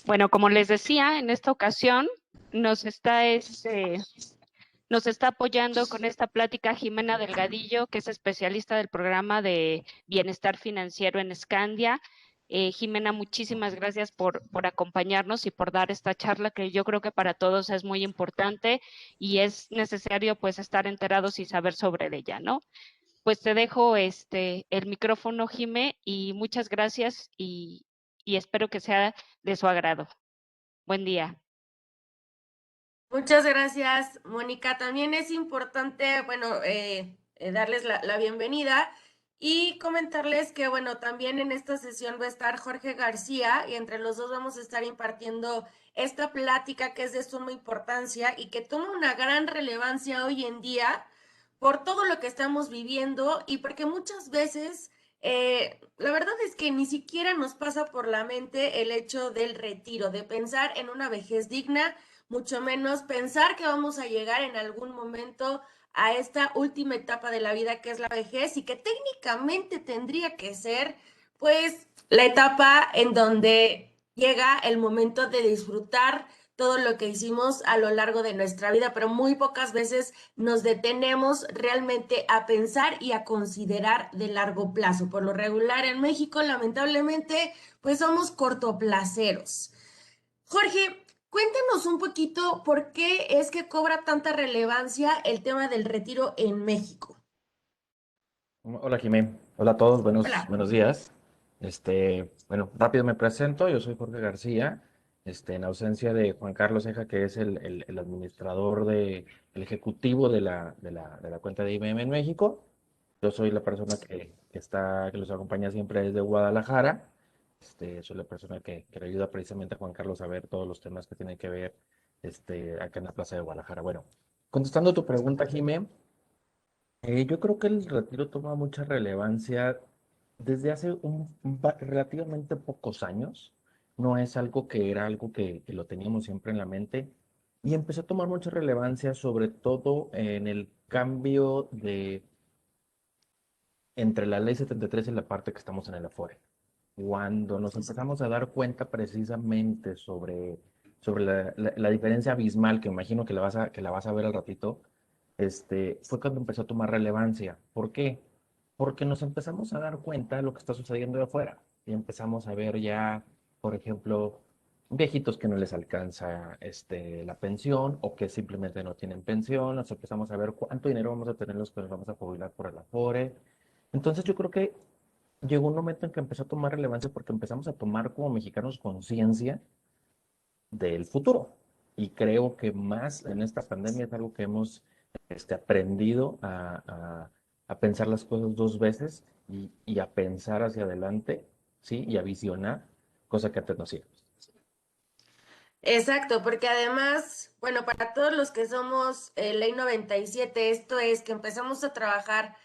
Bueno, como les decía, en esta ocasión nos está, nos está apoyando con esta plática Jimena Delgadillo, que es especialista del programa de bienestar financiero en Scandia. Jimena, muchísimas gracias por acompañarnos y por dar esta charla que yo creo que para todos es muy importante y es necesario pues estar enterados y saber sobre ella, ¿no? Pues te dejo el micrófono, Jime, y muchas gracias y espero que sea de su agrado. Buen día. Muchas gracias, Mónica. También es importante, bueno, darles la bienvenida y comentarles que, bueno, también en esta sesión va a estar Jorge García y entre los dos vamos a estar impartiendo esta plática que es de suma importancia y que toma una gran relevancia hoy en día por todo lo que estamos viviendo y porque muchas veces, la verdad es que ni siquiera nos pasa por la mente el hecho del retiro, de pensar en una vejez digna, mucho menos pensar que vamos a llegar en algún momento a esta última etapa de la vida que es la vejez y que técnicamente tendría que ser pues la etapa en donde llega el momento de disfrutar todo lo que hicimos a lo largo de nuestra vida, pero muy pocas veces nos detenemos realmente a pensar y a considerar de largo plazo. Por lo regular en México, lamentablemente, pues somos cortoplaceros. Jorge, cuéntanos un poquito por qué es que cobra tanta relevancia el tema del retiro en México. Hola Jimé, hola a todos, Hola. buenos días. Bueno, rápido me presento, yo soy Jorge García, en ausencia de Juan Carlos Ceja, que es el administrador el ejecutivo de la cuenta de IBM en México. Yo soy la persona que los acompaña siempre desde Guadalajara. Soy la persona que le ayuda precisamente a Juan Carlos a ver todos los temas que tienen que ver, acá en la Plaza de Guadalajara. Bueno, contestando tu pregunta, Jimé. Yo creo que el retiro toma mucha relevancia desde hace relativamente pocos años. No es algo que era algo que lo teníamos siempre en la mente y empezó a tomar mucha relevancia sobre todo en el cambio entre la ley 73 y la parte que estamos en el Afore. Cuando nos empezamos a dar cuenta precisamente sobre la diferencia abismal, que imagino que la vas a ver al ratito, fue cuando empezó a tomar relevancia. ¿Por qué? Porque nos empezamos a dar cuenta de lo que está sucediendo de afuera. Y empezamos a ver ya, por ejemplo, viejitos que no les alcanza la pensión o que simplemente no tienen pensión. Nos empezamos a ver cuánto dinero vamos a tener los que nos vamos a jubilar por el Afore. Entonces yo creo que llegó un momento en que empezó a tomar relevancia porque empezamos a tomar como mexicanos conciencia del futuro. Y creo que más en esta pandemia es algo que hemos aprendido a pensar las cosas dos veces y a pensar hacia adelante, ¿sí? Y a visionar, cosa que antes no hacíamos. Exacto, porque además, bueno, para todos los que somos Ley 97, esto es que empezamos a trabajar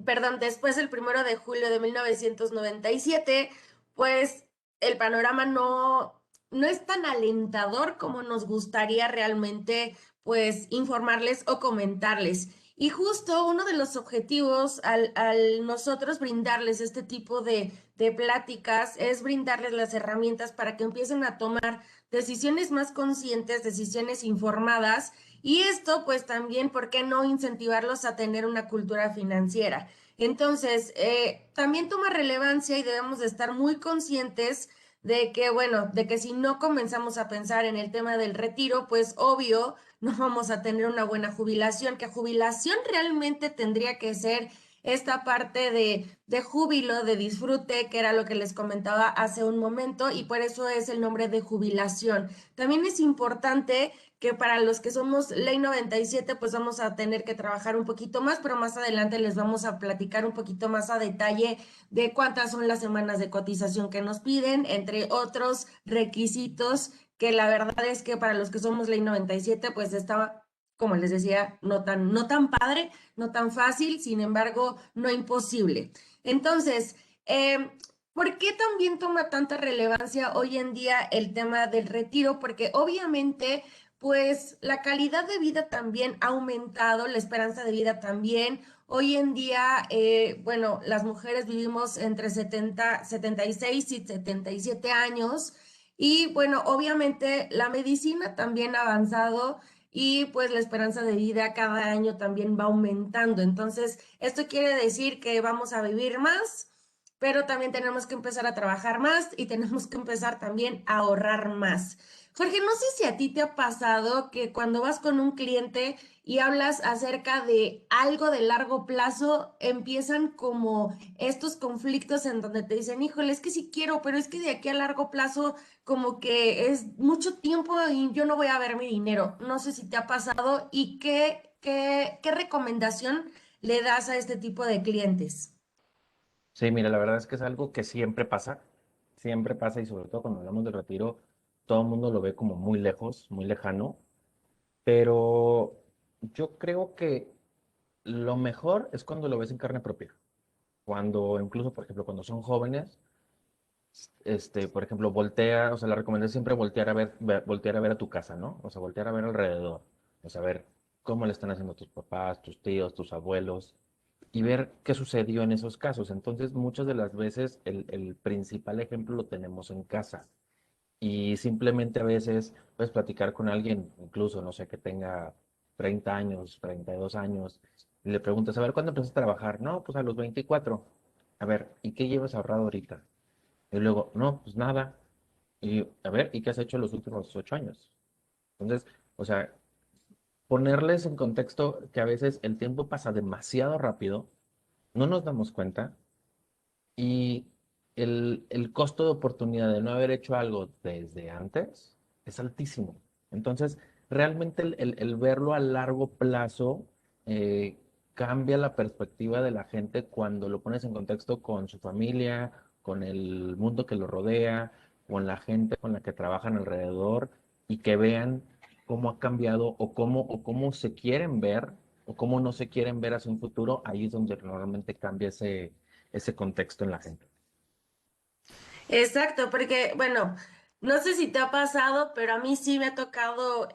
perdón, después del 1 de julio de 1997, pues el panorama no es tan alentador como nos gustaría realmente, pues, informarles o comentarles. Y justo uno de los objetivos al nosotros brindarles este tipo de pláticas es brindarles las herramientas para que empiecen a tomar decisiones más conscientes, decisiones informadas y esto pues también, ¿por qué no incentivarlos a tener una cultura financiera? Entonces, también toma relevancia y debemos de estar muy conscientes de que, bueno, de que si no comenzamos a pensar en el tema del retiro, pues obvio, no vamos a tener una buena jubilación, que jubilación realmente tendría que ser esta parte de júbilo, de disfrute, que era lo que les comentaba hace un momento, y por eso es el nombre de jubilación. También es importante que para los que somos Ley 97, pues vamos a tener que trabajar un poquito más, pero más adelante les vamos a platicar un poquito más a detalle de cuántas son las semanas de cotización que nos piden, entre otros requisitos que la verdad es que para los que somos Ley 97, pues estaba, como les decía, no tan padre, no tan fácil, sin embargo, no imposible. Entonces, ¿por qué también toma tanta relevancia hoy en día el tema del retiro? Porque obviamente, pues la calidad de vida también ha aumentado, la esperanza de vida también. Hoy en día, bueno, las mujeres vivimos entre 76 y 77 años y bueno, obviamente la medicina también ha avanzado y pues la esperanza de vida cada año también va aumentando. Entonces, esto quiere decir que vamos a vivir más, pero también tenemos que empezar a trabajar más y tenemos que empezar también a ahorrar más. Jorge, no sé si a ti te ha pasado que cuando vas con un cliente y hablas acerca de algo de largo plazo, empiezan como estos conflictos en donde te dicen, híjole, es que sí quiero, pero es que de aquí a largo plazo como que es mucho tiempo y yo no voy a ver mi dinero. No sé si te ha pasado y qué recomendación le das a este tipo de clientes. Sí, mira, la verdad es que es algo que siempre pasa y sobre todo cuando hablamos del retiro, todo el mundo lo ve como muy lejos, muy lejano, pero yo creo que lo mejor es cuando lo ves en carne propia, cuando incluso, por ejemplo, cuando son jóvenes, por ejemplo, voltea, o sea, la recomendación es siempre voltear a ver a tu casa, ¿no? O sea, voltear a ver alrededor, o sea, ver cómo le están haciendo tus papás, tus tíos, tus abuelos, y ver qué sucedió en esos casos. Entonces, muchas de las veces el principal ejemplo lo tenemos en casa. Y simplemente a veces puedes platicar con alguien, incluso, no sé, que tenga 30 años, 32 años, y le preguntas, a ver, ¿cuándo empezaste a trabajar? No, pues a los 24. A ver, ¿y qué llevas ahorrado ahorita? Y luego, no, pues nada. Y a ver, ¿y qué has hecho los últimos 8 años? Entonces, o sea, ponerles en contexto que a veces el tiempo pasa demasiado rápido, no nos damos cuenta y el costo de oportunidad de no haber hecho algo desde antes es altísimo. Entonces, realmente el verlo a largo plazo eh, cambia la perspectiva de la gente cuando lo pones en contexto con su familia, con el mundo que lo rodea, con la gente con la que trabajan alrededor y que vean cómo ha cambiado o cómo se quieren ver o cómo no se quieren ver hacia un futuro. Ahí es donde normalmente cambia ese contexto en la gente. Exacto, porque bueno, no sé si te ha pasado, pero a mí sí me ha tocado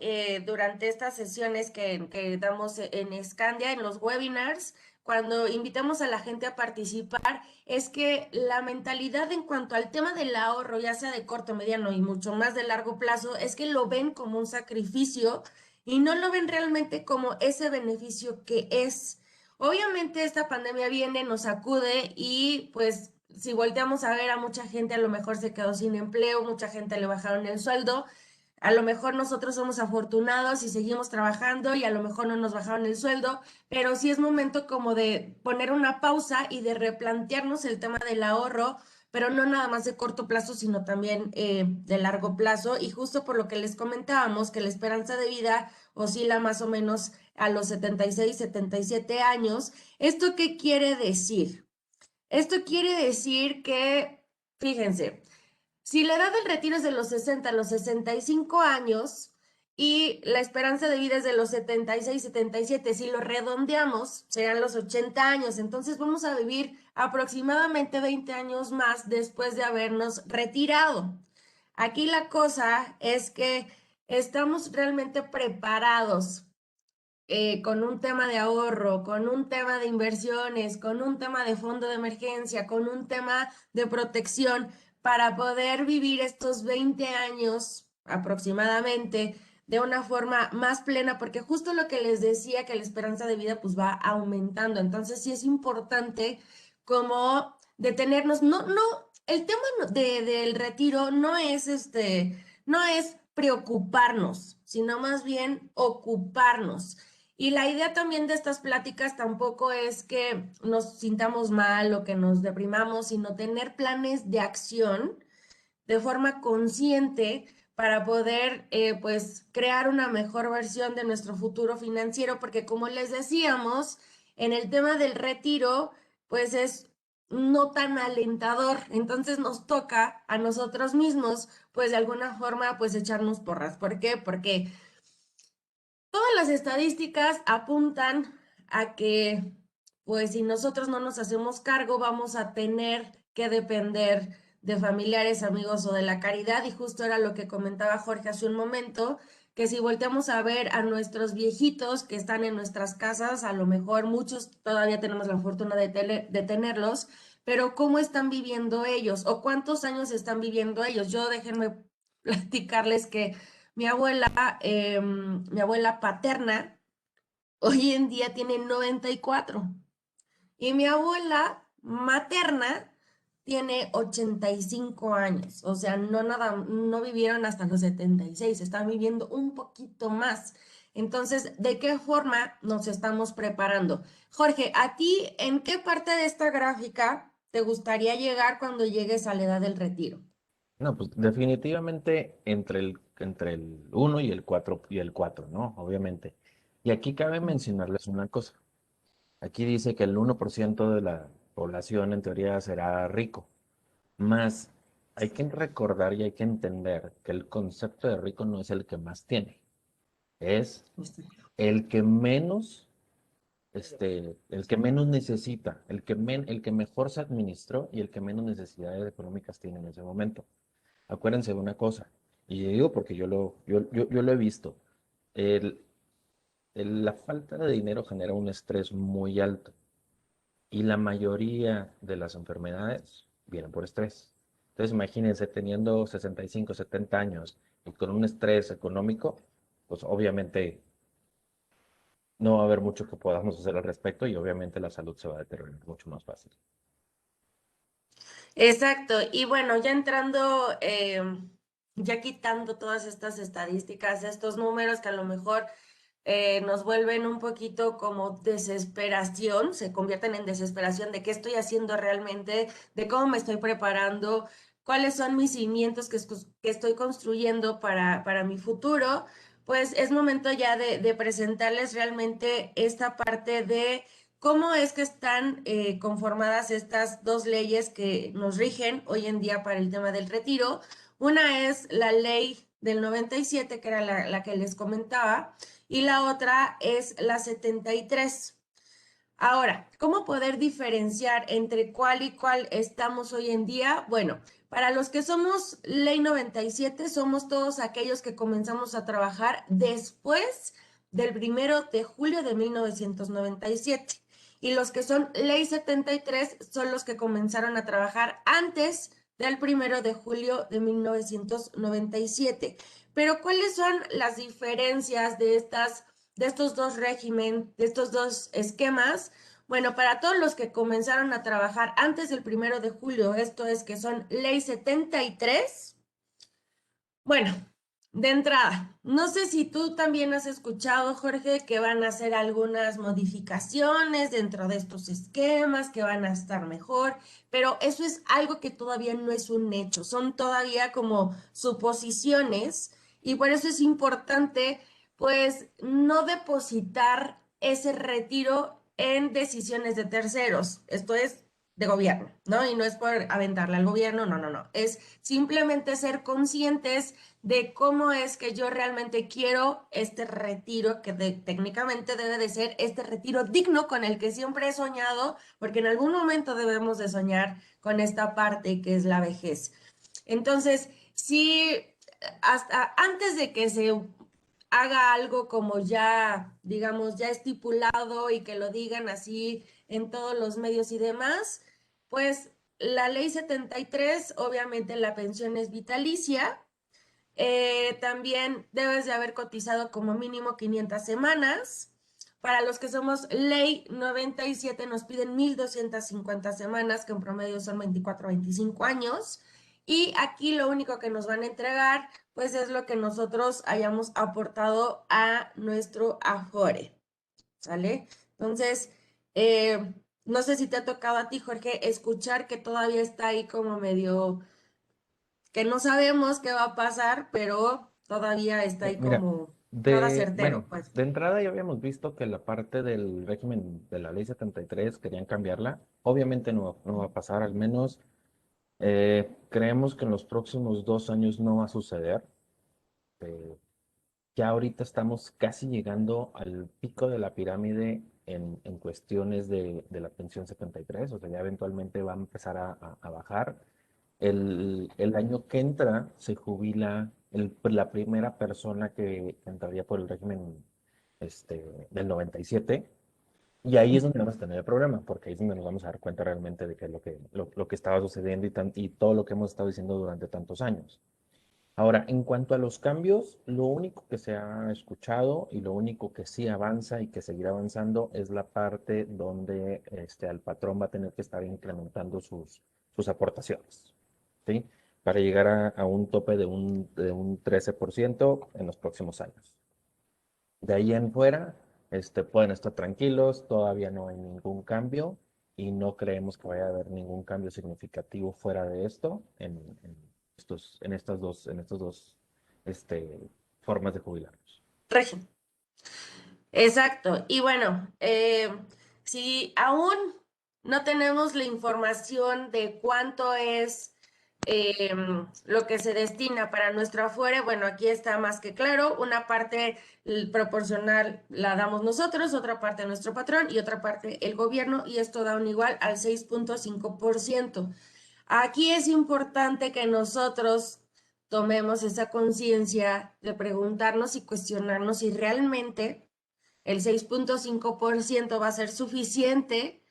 durante estas sesiones que damos en Scandia, en los webinars, cuando invitamos a la gente a participar, es que la mentalidad en cuanto al tema del ahorro, ya sea de corto, mediano y mucho más de largo plazo, es que lo ven como un sacrificio y no lo ven realmente como ese beneficio que es. Obviamente esta pandemia viene, nos sacude y pues si volteamos a ver a mucha gente a lo mejor se quedó sin empleo, mucha gente le bajaron el sueldo, a lo mejor nosotros somos afortunados y seguimos trabajando y a lo mejor no nos bajaron el sueldo, pero sí es momento como de poner una pausa y de replantearnos el tema del ahorro, pero no nada más de corto plazo, sino también de largo plazo. Y justo por lo que les comentábamos, que la esperanza de vida oscila más o menos a los 76, 77 años. ¿Esto qué quiere decir? Esto quiere decir que, fíjense, si la edad del retiro es de los 60 a los 65 años y la esperanza de vida es de los 76, 77, si lo redondeamos, serán los 80 años. Entonces vamos a vivir aproximadamente 20 años más después de habernos retirado. Aquí la cosa es que estamos realmente preparados con un tema de ahorro, con un tema de inversiones, con un tema de fondo de emergencia, con un tema de protección para poder vivir estos 20 años aproximadamente de una forma más plena, porque justo lo que les decía, que la esperanza de vida pues va aumentando. Entonces sí es importante como detenernos, el tema del retiro no es no es preocuparnos, sino más bien ocuparnos. Y la idea también de estas pláticas tampoco es que nos sintamos mal o que nos deprimamos, sino tener planes de acción de forma consciente para poder pues crear una mejor versión de nuestro futuro financiero, porque como les decíamos, en el tema del retiro, pues es no tan alentador, entonces nos toca a nosotros mismos, pues de alguna forma, pues echarnos porras. ¿Por qué? Porque todas las estadísticas apuntan a que, pues si nosotros no nos hacemos cargo, vamos a tener que depender de familiares, amigos o de la caridad. Y justo era lo que comentaba Jorge hace un momento, que si volteamos a ver a nuestros viejitos que están en nuestras casas, a lo mejor muchos todavía tenemos la fortuna de tenerlos, pero ¿cómo están viviendo ellos? ¿O cuántos años están viviendo ellos? Yo déjenme platicarles que mi abuela paterna hoy en día tiene 94 y mi abuela materna tiene 85 años, o sea, no vivieron hasta los 76, están viviendo un poquito más. Entonces, ¿de qué forma nos estamos preparando? Jorge, ¿a ti en qué parte de esta gráfica te gustaría llegar cuando llegues a la edad del retiro? No, pues definitivamente entre el 1 y el 4, ¿no? Obviamente. Y aquí cabe mencionarles una cosa. Aquí dice que el 1% de la población en teoría será rico. Más hay que recordar y hay que entender que el concepto de rico no es el que más tiene, es el que menos, el que menos necesita, el que mejor se administró y el que menos necesidades económicas tiene en ese momento. Acuérdense de una cosa, y digo porque yo lo he visto, el- la falta de dinero genera un estrés muy alto y la mayoría de las enfermedades vienen por estrés. Entonces imagínense teniendo 65, 70 años y con un estrés económico, pues obviamente no va a haber mucho que podamos hacer al respecto y obviamente la salud se va a deteriorar mucho más fácil. Exacto, y bueno, ya entrando, ya quitando todas estas estadísticas, estos números que a lo mejor nos vuelven un poquito como desesperación, se convierten en desesperación de qué estoy haciendo realmente, de cómo me estoy preparando, cuáles son mis cimientos que estoy construyendo para mi futuro, pues es momento ya de presentarles realmente esta parte de cómo es que están conformadas estas dos leyes que nos rigen hoy en día para el tema del retiro. Una es la ley del 97, que era la que les comentaba, y la otra es la 73. Ahora, ¿cómo poder diferenciar entre cuál y cuál estamos hoy en día? Bueno, para los que somos Ley 97, somos todos aquellos que comenzamos a trabajar después del 1 de julio de 1997. Y los que son Ley 73 son los que comenzaron a trabajar antes del 1 de julio de 1997. Pero ¿cuáles son las diferencias de estos dos regímenes, de estos dos esquemas? Bueno, para todos los que comenzaron a trabajar antes del 1 de julio, esto es que son Ley 73, bueno, de entrada, no sé si tú también has escuchado, Jorge, que van a hacer algunas modificaciones dentro de estos esquemas, que van a estar mejor, pero eso es algo que todavía no es un hecho, son todavía como suposiciones y por eso es importante, pues, no depositar ese retiro en decisiones de terceros, esto es de gobierno, ¿no? Y no es por aventarle al gobierno, no, no, no, es simplemente ser conscientes de cómo es que yo realmente quiero este retiro, que técnicamente debe de ser este retiro digno con el que siempre he soñado, porque en algún momento debemos de soñar con esta parte que es la vejez. Entonces, si hasta antes de que se haga algo como ya, digamos, ya estipulado y que lo digan así en todos los medios y demás, pues la ley 73, obviamente la pensión es vitalicia. También debes de haber cotizado como mínimo 500 semanas. Para los que somos ley 97 nos piden 1250 semanas, que en promedio son 24 25 años. Y aquí lo único que nos van a entregar, pues es lo que nosotros hayamos aportado a nuestro Afore. ¿Sale? Entonces, no sé si te ha tocado a ti, Jorge, escuchar que todavía está ahí como medio que no sabemos qué va a pasar, pero todavía está ahí Mira, como nada certero, bueno, pues. de entrada ya habíamos visto que la parte del régimen de la ley 73 querían cambiarla. Obviamente no va a pasar, al menos creemos que en los próximos 2 años no va a suceder. Eh, ya ahorita estamos casi llegando al pico de la pirámide en cuestiones de la pensión 73, o sea, ya eventualmente va a empezar a bajar. El año que entra se jubila la primera persona que entraría por el régimen del 97. Y ahí es donde vamos a tener el problema, porque ahí es donde nos vamos a dar cuenta realmente de qué es lo que estaba sucediendo y todo lo que hemos estado diciendo durante tantos años. Ahora, en cuanto a los cambios, lo único que se ha escuchado y lo único que sí avanza y que seguirá avanzando es la parte donde el patrón va a tener que estar incrementando sus aportaciones, ¿sí? Para llegar a un tope de un 13% en los próximos años. De ahí en fuera, pueden estar tranquilos, todavía no hay ningún cambio y no creemos que vaya a haber ningún cambio significativo fuera de esto en estas dos formas de jubilarnos. Régimen. Exacto. Y bueno, si aún no tenemos la información de cuánto es lo que se destina para nuestro Afore, bueno, aquí está más que claro, una parte proporcional la damos nosotros, otra parte nuestro patrón y otra parte el gobierno, y esto da un igual al 6.5%. Aquí es importante que nosotros tomemos esa conciencia de preguntarnos y cuestionarnos si realmente el 6.5% va a ser suficiente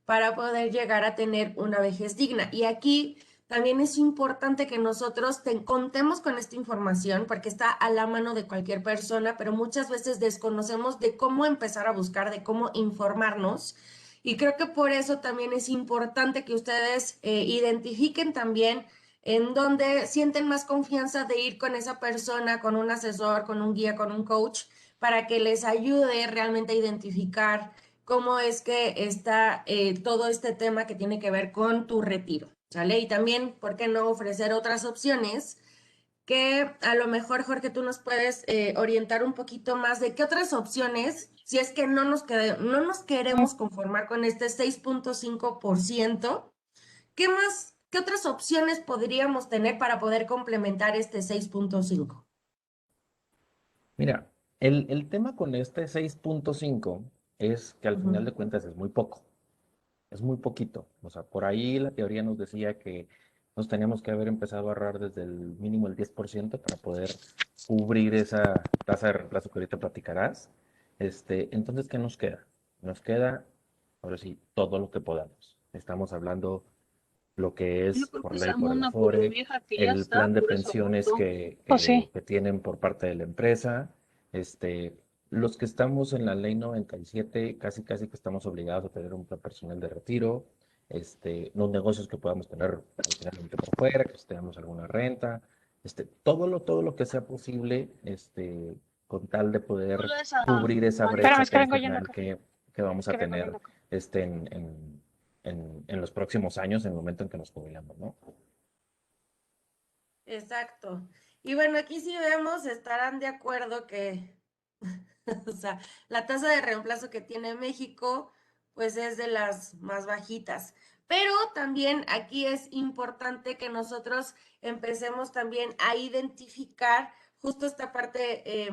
para poder llegar a tener una vejez digna. Y aquí también es importante que nosotros contemos con esta información porque está a la mano de cualquier persona, pero muchas veces desconocemos de cómo empezar a buscar, de cómo informarnos. Y creo que por eso también es importante que ustedes identifiquen también en dónde sienten más confianza de ir con esa persona, con un asesor, con un guía, con un coach, para que les ayude realmente a identificar cómo es que está todo este tema que tiene que ver con tu retiro, ¿sale? Y también, ¿por qué no ofrecer otras opciones? Que a lo mejor, Jorge, tú nos puedes orientar un poquito más de qué otras opciones, si es que no nos queremos conformar con este 6.5%, ¿qué más, qué otras opciones podríamos tener para poder complementar este 6.5? Mira, el tema con este 6.5 es que al final de cuentas es muy poco. Es muy poquito. O sea, por ahí la teoría nos decía que nos teníamos que haber empezado a ahorrar desde el mínimo el 10% para poder cubrir esa tasa de reemplazo que ahorita platicarás. Entonces, ¿qué nos queda? Nos queda, ahora sí, todo lo que podamos. Estamos hablando lo que Yo es creo por que ley esa por el mona pobre Afore, vieja que ya el está, plan de por eso pensiones aguantó. Pues sí. que tienen por parte de la empresa. Los que estamos en la ley 97, casi casi que estamos obligados a tener un plan personal de retiro, los negocios que podamos tener finalmente por fuera, que si tenemos alguna renta, todo lo que sea posible, con tal de poder Toda esa cubrir esa Espérame, brecha es que vengo yendo pensional acá. que vamos Es que a vengo tener yendo acá. en los próximos años, en el momento en que nos jubilamos, ¿no? Exacto. Y bueno, aquí sí vemos, estarán de acuerdo que, o sea, la tasa de reemplazo que tiene México, pues es de las más bajitas. Pero también aquí es importante que nosotros empecemos también a identificar justo esta parte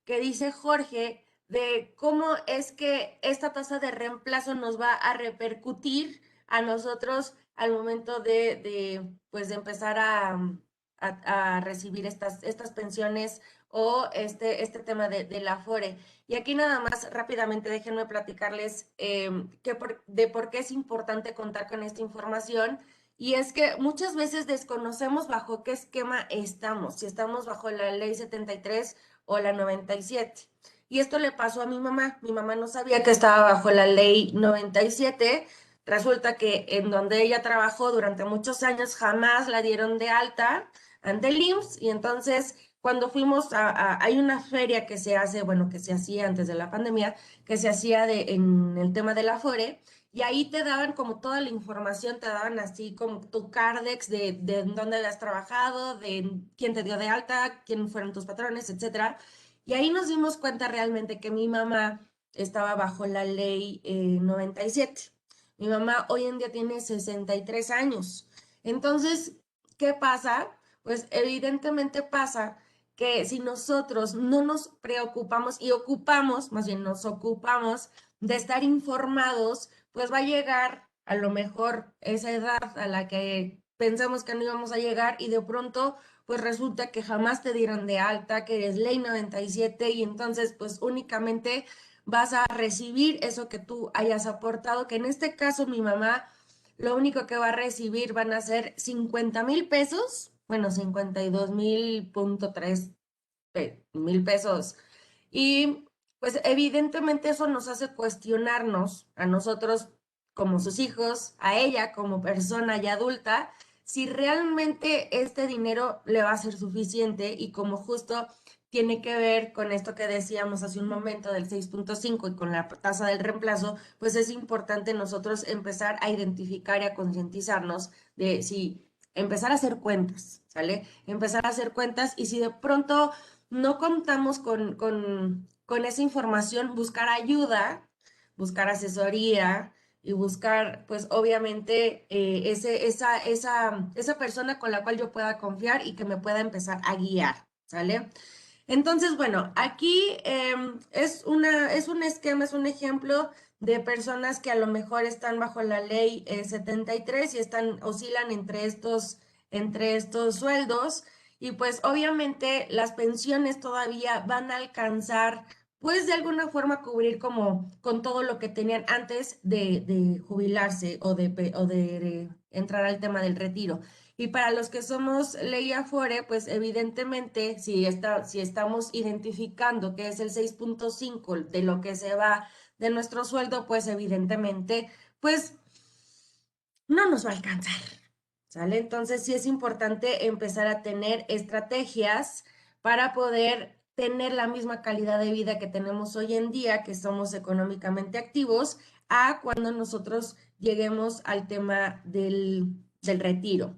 que dice Jorge de cómo es que esta tasa de reemplazo nos va a repercutir a nosotros al momento pues, de empezar a recibir estas pensiones o este tema del Afore. Y aquí nada más rápidamente déjenme platicarles de por qué es importante contar con esta información. Y es que muchas veces desconocemos bajo qué esquema estamos, si estamos bajo la ley 73 o la 97. Y esto le pasó a mi mamá. Mi mamá no sabía que estaba bajo la ley 97. Resulta que en donde ella trabajó durante muchos años jamás la dieron de alta ante el IMSS, y entonces cuando fuimos hay una feria que se hace, bueno, que se hacía antes de la pandemia, que se hacía en el tema del Afore, y ahí te daban como toda la información, te daban así como tu Cardex de dónde habías trabajado, de quién te dio de alta, quién fueron tus patrones, etcétera. Y ahí nos dimos cuenta realmente que mi mamá estaba bajo la ley 97. Mi mamá hoy en día tiene 63 años. Entonces, ¿qué pasa? Pues evidentemente pasa que si nosotros no nos preocupamos y ocupamos, más bien nos ocupamos de estar informados, pues va a llegar a lo mejor esa edad a la que pensamos que no íbamos a llegar y de pronto pues resulta que jamás te dieron de alta, que eres ley 97 y entonces pues únicamente vas a recibir eso que tú hayas aportado, que en este caso mi mamá lo único que va a recibir van a ser 50,000 pesos, bueno, 52,000.3 mil pesos. Y pues evidentemente eso nos hace cuestionarnos a nosotros como sus hijos, a ella como persona ya adulta, si realmente este dinero le va a ser suficiente y como justo tiene que ver con esto que decíamos hace un momento del 6.5 y con la tasa del reemplazo, pues es importante nosotros empezar a identificar y a concientizarnos de si empezar a hacer cuentas, ¿sale? Empezar a hacer cuentas y si de pronto no contamos con esa información, buscar ayuda, buscar asesoría y buscar, pues obviamente, esa persona con la cual yo pueda confiar y que me pueda empezar a guiar, ¿sale? Entonces, bueno, aquí es un esquema, es un ejemplo de personas que a lo mejor están bajo la ley 73 y oscilan entre estos sueldos. Y pues obviamente las pensiones todavía van a alcanzar, pues de alguna forma cubrir como con todo lo que tenían antes de jubilarse o de entrar al tema del retiro. Y para los que somos ley Afore, pues evidentemente si estamos identificando que es el 6.5 de lo que se va de nuestro sueldo, pues evidentemente, pues no nos va a alcanzar, ¿sale? Entonces sí es importante empezar a tener estrategias para poder tener la misma calidad de vida que tenemos hoy en día, que somos económicamente activos, a cuando nosotros lleguemos al tema del retiro.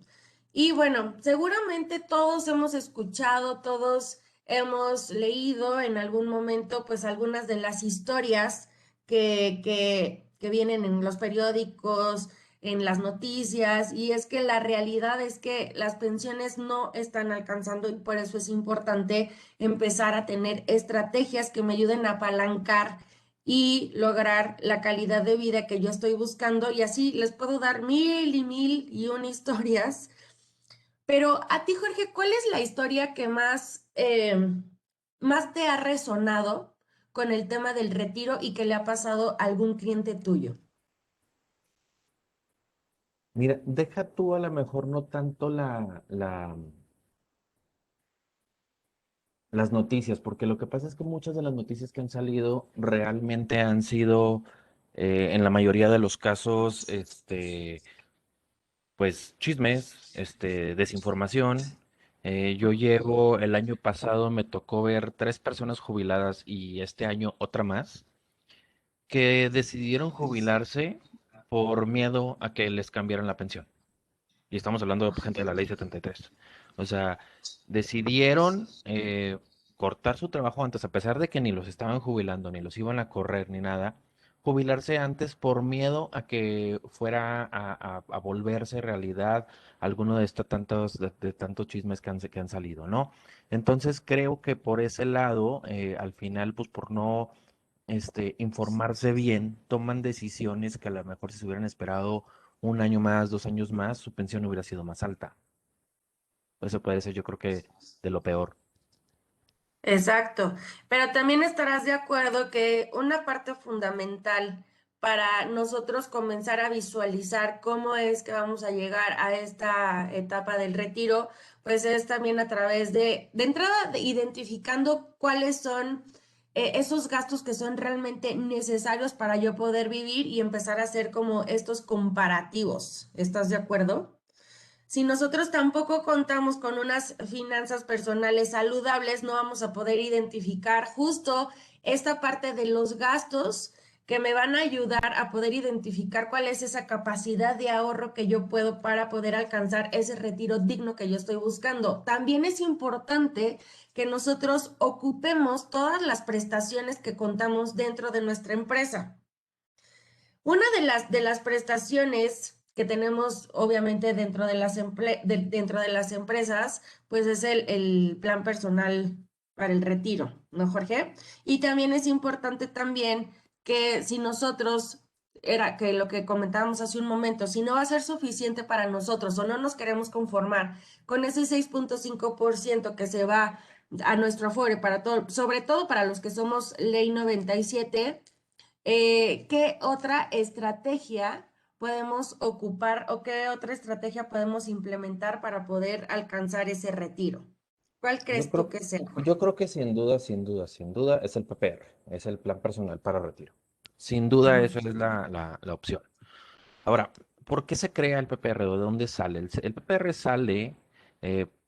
Y bueno, seguramente todos hemos escuchado, todos hemos leído en algún momento, pues algunas de las historias que vienen en los periódicos, en las noticias, y es que la realidad es que las pensiones no están alcanzando y por eso es importante empezar a tener estrategias que me ayuden a apalancar y lograr la calidad de vida que yo estoy buscando y así les puedo dar mil y una historias. Pero a ti, Jorge, ¿cuál es la historia que más te ha resonado con el tema del retiro y que le ha pasado a algún cliente tuyo? Mira, deja tú a lo mejor no tanto las noticias, porque lo que pasa es que muchas de las noticias que han salido realmente han sido, en la mayoría de los casos, pues chismes, desinformación. Yo llevo el año pasado, me tocó ver 3 personas jubiladas y este año otra más, que decidieron jubilarse por miedo a que les cambiaran la pensión. Y estamos hablando de gente de la ley 73. O sea, decidieron cortar su trabajo antes, a pesar de que ni los estaban jubilando, ni los iban a correr, ni nada, jubilarse antes por miedo a que fuera a volverse realidad alguno de estos de tantos chismes que han salido, ¿no? Entonces creo que por ese lado, al final, pues por no informarse bien, toman decisiones que a lo mejor si se hubieran esperado un año más, 2 años más, su pensión hubiera sido más alta. Eso puede ser, yo creo que de lo peor. Exacto, pero también estarás de acuerdo que una parte fundamental para nosotros comenzar a visualizar cómo es que vamos a llegar a esta etapa del retiro, pues es también a través de entrada, identificando cuáles son esos gastos que son realmente necesarios para yo poder vivir y empezar a hacer como estos comparativos. ¿Estás de acuerdo? Si nosotros tampoco contamos con unas finanzas personales saludables, no vamos a poder identificar justo esta parte de los gastos que me van a ayudar a poder identificar cuál es esa capacidad de ahorro que yo puedo para poder alcanzar ese retiro digno que yo estoy buscando. También es importante que nosotros ocupemos todas las prestaciones que contamos dentro de nuestra empresa. Una de las prestaciones que tenemos obviamente dentro de las empresas, pues es el plan personal para el retiro, ¿no, Jorge? Y también es importante también que si nosotros era que lo que comentábamos hace un momento, si no va a ser suficiente para nosotros o no nos queremos conformar con ese 6.5% que se va a nuestro Afore para todo, sobre todo para los que somos Ley 97, ¿qué otra estrategia podemos ocupar o qué otra estrategia podemos implementar para poder alcanzar ese retiro? ¿Cuál Yo crees tú creo, que sea? yo creo que sin duda es el PPR, es el plan personal para retiro. Sin duda Ujú. eso es la opción. Ahora, ¿por qué se crea el PPR? ¿De dónde sale? El PPR sale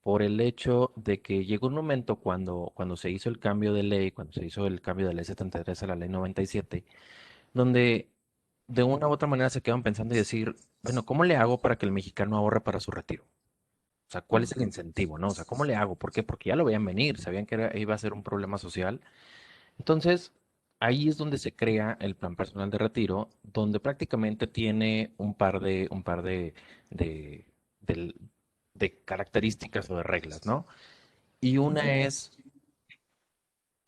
por el hecho de que llegó un momento cuando se hizo el cambio de ley, cuando se hizo el cambio de la ley 73 a la ley 97, donde de una u otra manera se quedan pensando y decir, bueno, ¿cómo le hago para que el mexicano ahorre para su retiro? O sea, ¿cuál es el incentivo, no? O sea, ¿cómo le hago? ¿Por qué? Porque ya lo veían venir, sabían que iba a ser un problema social. Entonces, ahí es donde se crea el plan personal de retiro, donde prácticamente tiene de, del- de características o de reglas, ¿no? Y una es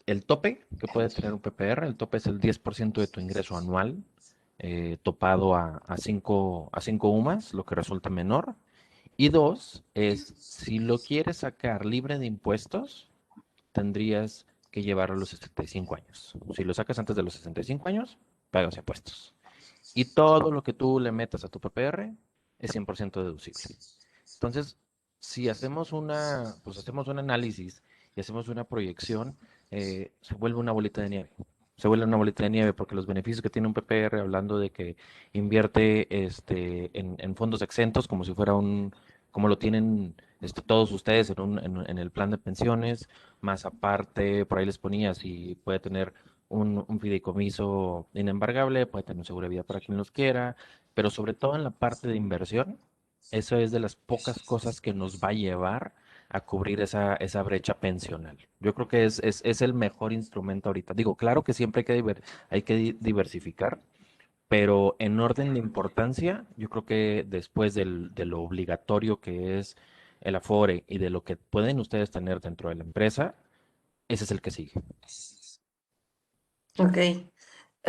el tope que puede tener un PPR. El tope es el 10% de tu ingreso anual, topado a cinco UMAS, lo que resulta menor. Y dos, es si lo quieres sacar libre de impuestos, tendrías que llevarlo a los 65 años. Si lo sacas antes de los 65 años, pagas impuestos. Y todo lo que tú le metas a tu PPR es 100% deducible. Entonces, si hacemos un análisis y hacemos una proyección, se vuelve una bolita de nieve. Se vuelve una bolita de nieve porque los beneficios que tiene un PPR, hablando de que invierte en fondos exentos, como si fuera como lo tienen todos ustedes en el plan de pensiones, más aparte, por ahí les ponía si puede tener un fideicomiso inembargable, puede tener un seguro de vida para quien los quiera, pero sobre todo en la parte de inversión, eso es de las pocas cosas que nos va a llevar a cubrir esa brecha pensional. Yo creo que es el mejor instrumento ahorita. Digo, claro que siempre hay que diversificar, pero en orden de importancia, yo creo que después de lo obligatorio que es el Afore y de lo que pueden ustedes tener dentro de la empresa, ese es el que sigue. Ok.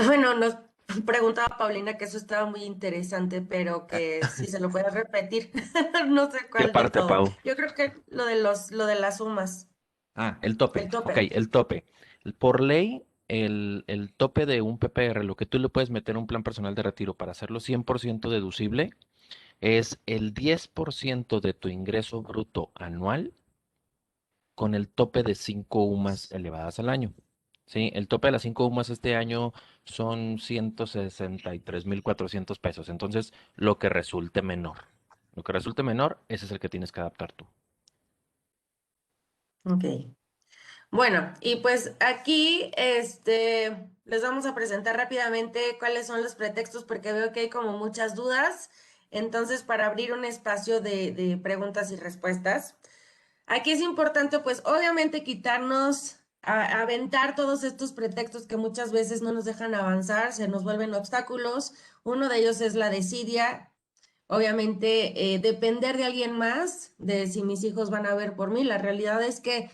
Bueno, nos preguntaba Paulina que eso estaba muy interesante, pero que si se lo puedes repetir, no sé ¿Qué cuál de parte, todo. Pau? Yo creo que lo de las sumas, El tope. el Ok, tope. el tope. Por ley, el tope de un PPR, lo que tú le puedes meter a un plan personal de retiro para hacerlo 100% deducible, es el 10% de tu ingreso bruto anual con el tope de 5 UMAS elevadas al año. Sí, el tope de las 5 UMAS este año son 163,400 pesos. Entonces, lo que resulte menor. Lo que resulte menor, ese es el que tienes que adaptar tú. Ok. Bueno, y pues aquí les vamos a presentar rápidamente cuáles son los pretextos porque veo que hay como muchas dudas. Entonces, para abrir un espacio de preguntas y respuestas, aquí es importante pues obviamente quitarnos, aventar todos estos pretextos que muchas veces no nos dejan avanzar, se nos vuelven obstáculos. Uno de ellos es la desidia. Obviamente, depender de alguien más, de si mis hijos van a ver por mí. La realidad es que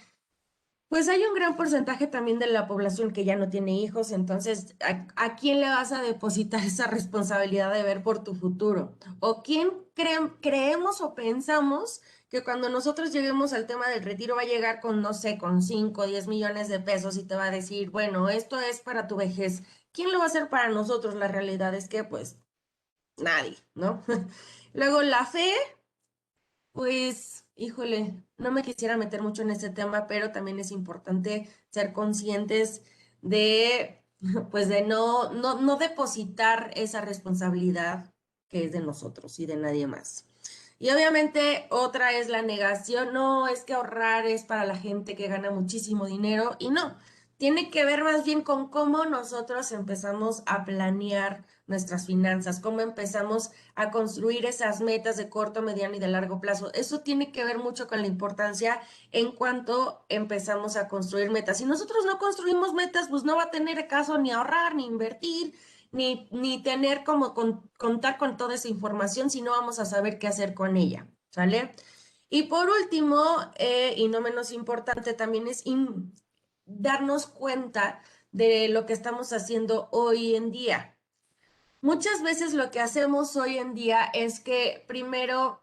pues hay un gran porcentaje también de la población que ya no tiene hijos, entonces, ¿a quién le vas a depositar esa responsabilidad de ver por tu futuro? ¿O quién creemos o pensamos que cuando nosotros lleguemos al tema del retiro va a llegar con, no sé, con 5 o 10 millones de pesos y te va a decir, bueno, esto es para tu vejez? ¿Quién lo va a hacer para nosotros? La realidad es que, pues, nadie, ¿no? Luego, la fe. Pues, híjole, no me quisiera meter mucho en ese tema, pero también es importante ser conscientes de, pues, de no depositar esa responsabilidad que es de nosotros y de nadie más. Y obviamente otra es la negación, no, es que ahorrar es para la gente que gana muchísimo dinero y no, tiene que ver más bien con cómo nosotros empezamos a planear nuestras finanzas, cómo empezamos a construir esas metas de corto, mediano y de largo plazo. Eso tiene que ver mucho con la importancia en cuanto empezamos a construir metas. Si nosotros no construimos metas, pues no va a tener caso ni ahorrar, ni invertir, ni tener como contar con toda esa información si no vamos a saber qué hacer con ella, ¿sale? Y por último, y no menos importante, también es darnos cuenta de lo que estamos haciendo hoy en día. Muchas veces lo que hacemos hoy en día es que primero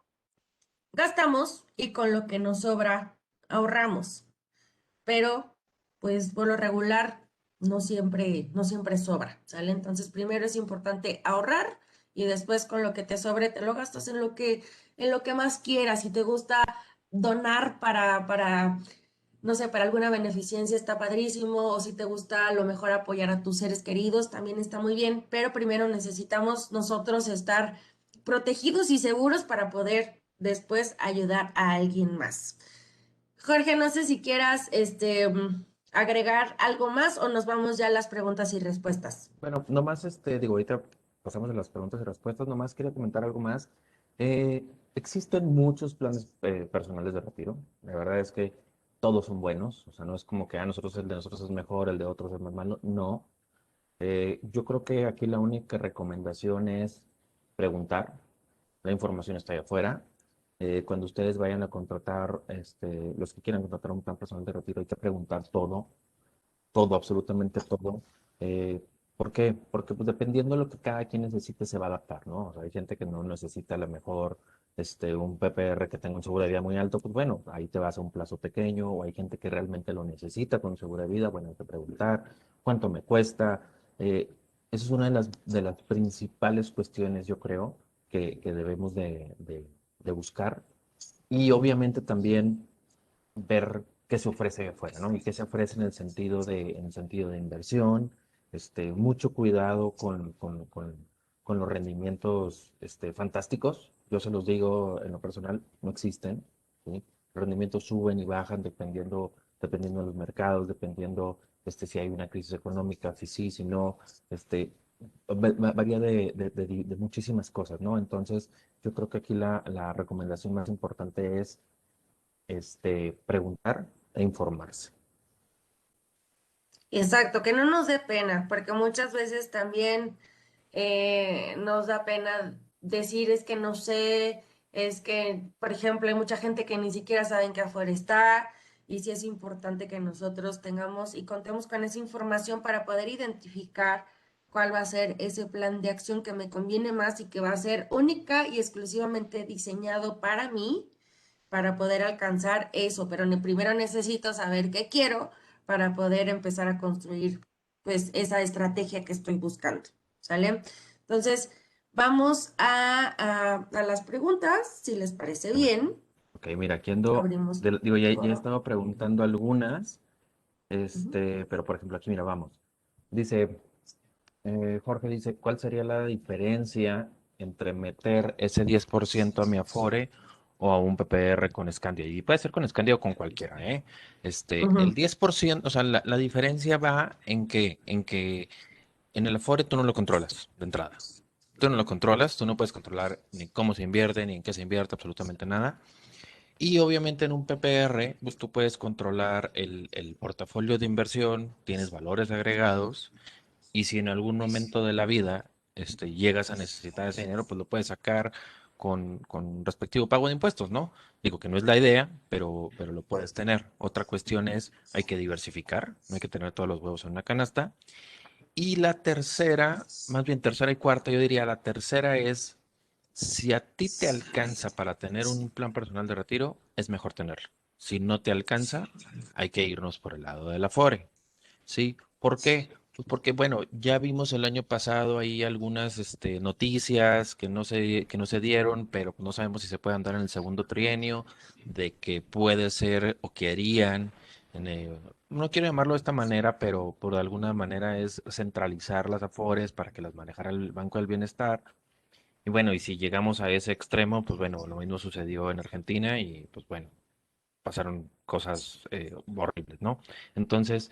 gastamos y con lo que nos sobra ahorramos, pero pues por lo regular no siempre sobra, ¿sale? Entonces primero es importante ahorrar y después con lo que te sobre te lo gastas en lo que más quieras. Si te gusta donar para no sé, para alguna beneficencia está padrísimo, o si te gusta a lo mejor apoyar a tus seres queridos, también está muy bien, pero primero necesitamos nosotros estar protegidos y seguros para poder después ayudar a alguien más. Jorge, no sé si quieras agregar algo más o nos vamos ya a las preguntas y respuestas. Bueno, nomás, digo, ahorita pasamos de las preguntas y respuestas, nomás quería comentar algo más. Eh, Existen muchos planes personales de retiro. La verdad es que todos son buenos, o sea, no es como que nosotros el de nosotros es mejor, el de otros es más malo. No. Yo creo que aquí la única recomendación es preguntar. La información está ahí afuera. Cuando ustedes vayan a contratar, los que quieran contratar un plan personal de retiro, hay que preguntar todo, todo, absolutamente todo. Eh, ¿Por qué? Porque pues, dependiendo de lo que cada quien necesite, se va a adaptar, ¿no? O sea, hay gente que no necesita a lo mejor un PPR que tenga un seguro de vida muy alto, pues bueno, ahí te vas a un plazo pequeño, o hay gente que realmente lo necesita con un seguro de vida, bueno, hay que preguntar cuánto me cuesta. Eh, Esa es una de las principales cuestiones, yo creo, que debemos de buscar. Y obviamente también ver qué se ofrece afuera, ¿no? Y qué se ofrece en el sentido de inversión, mucho cuidado con los rendimientos, fantásticos. Yo se los digo en lo personal, no existen, ¿sí? Los rendimientos suben y bajan dependiendo de los mercados, dependiendo, si hay una crisis económica, si sí, si no, varía de muchísimas cosas, ¿no? Entonces, yo creo que aquí la recomendación más importante es preguntar e informarse. Exacto, que no nos dé pena, porque muchas veces también nos da pena decir es que no sé, es que, por ejemplo, hay mucha gente que ni siquiera saben que afuera está, y sí es importante que nosotros tengamos y contemos con esa información para poder identificar cuál va a ser ese plan de acción que me conviene más y que va a ser única y exclusivamente diseñado para mí, para poder alcanzar eso, pero primero necesito saber qué quiero para poder empezar a construir pues esa estrategia que estoy buscando, ¿sale? Entonces, vamos a las preguntas, si les parece Bueno, bien. ok, mira, aquí ando, Abrimos. digo, ya he estado preguntando algunas, Ujú. pero por ejemplo, aquí mira, vamos. Dice, Jorge dice, ¿cuál sería la diferencia entre meter ese 10% a mi Afore o a un PPR con Scandia? Y puede ser con Scandia o con cualquiera, ¿eh? El Ujú. 10%, o sea, la diferencia va en que en el Afore tú no lo controlas de entrada. Tú no lo controlas, tú no puedes controlar ni cómo se invierte, ni en qué se invierte, absolutamente nada. Y obviamente en un PPR, pues tú puedes controlar el portafolio de inversión, tienes valores agregados, y si en algún momento de la vida llegas a necesitar ese dinero, pues lo puedes sacar con respectivo pago de impuestos, ¿no? Digo que no es la idea, pero lo puedes tener. Otra cuestión es, hay que diversificar, no hay que tener todos los huevos en una canasta. Y la tercera, más bien tercera y cuarta, yo diría la tercera es, si a ti te alcanza para tener un plan personal de retiro, es mejor tenerlo. Si no te alcanza, hay que irnos por el lado del Afore. ¿Sí? ¿Por qué? Pues porque, bueno, ya vimos el año pasado ahí algunas noticias que no se dieron, pero no sabemos si se pueden dar en el segundo trienio, de que puede ser o que harían, no quiero llamarlo de esta manera, pero por alguna manera es centralizar las afores para que las manejara el Banco del Bienestar. Y bueno, y si llegamos a ese extremo, pues bueno, lo mismo sucedió en Argentina y pues bueno, pasaron cosas horribles, ¿no? Entonces,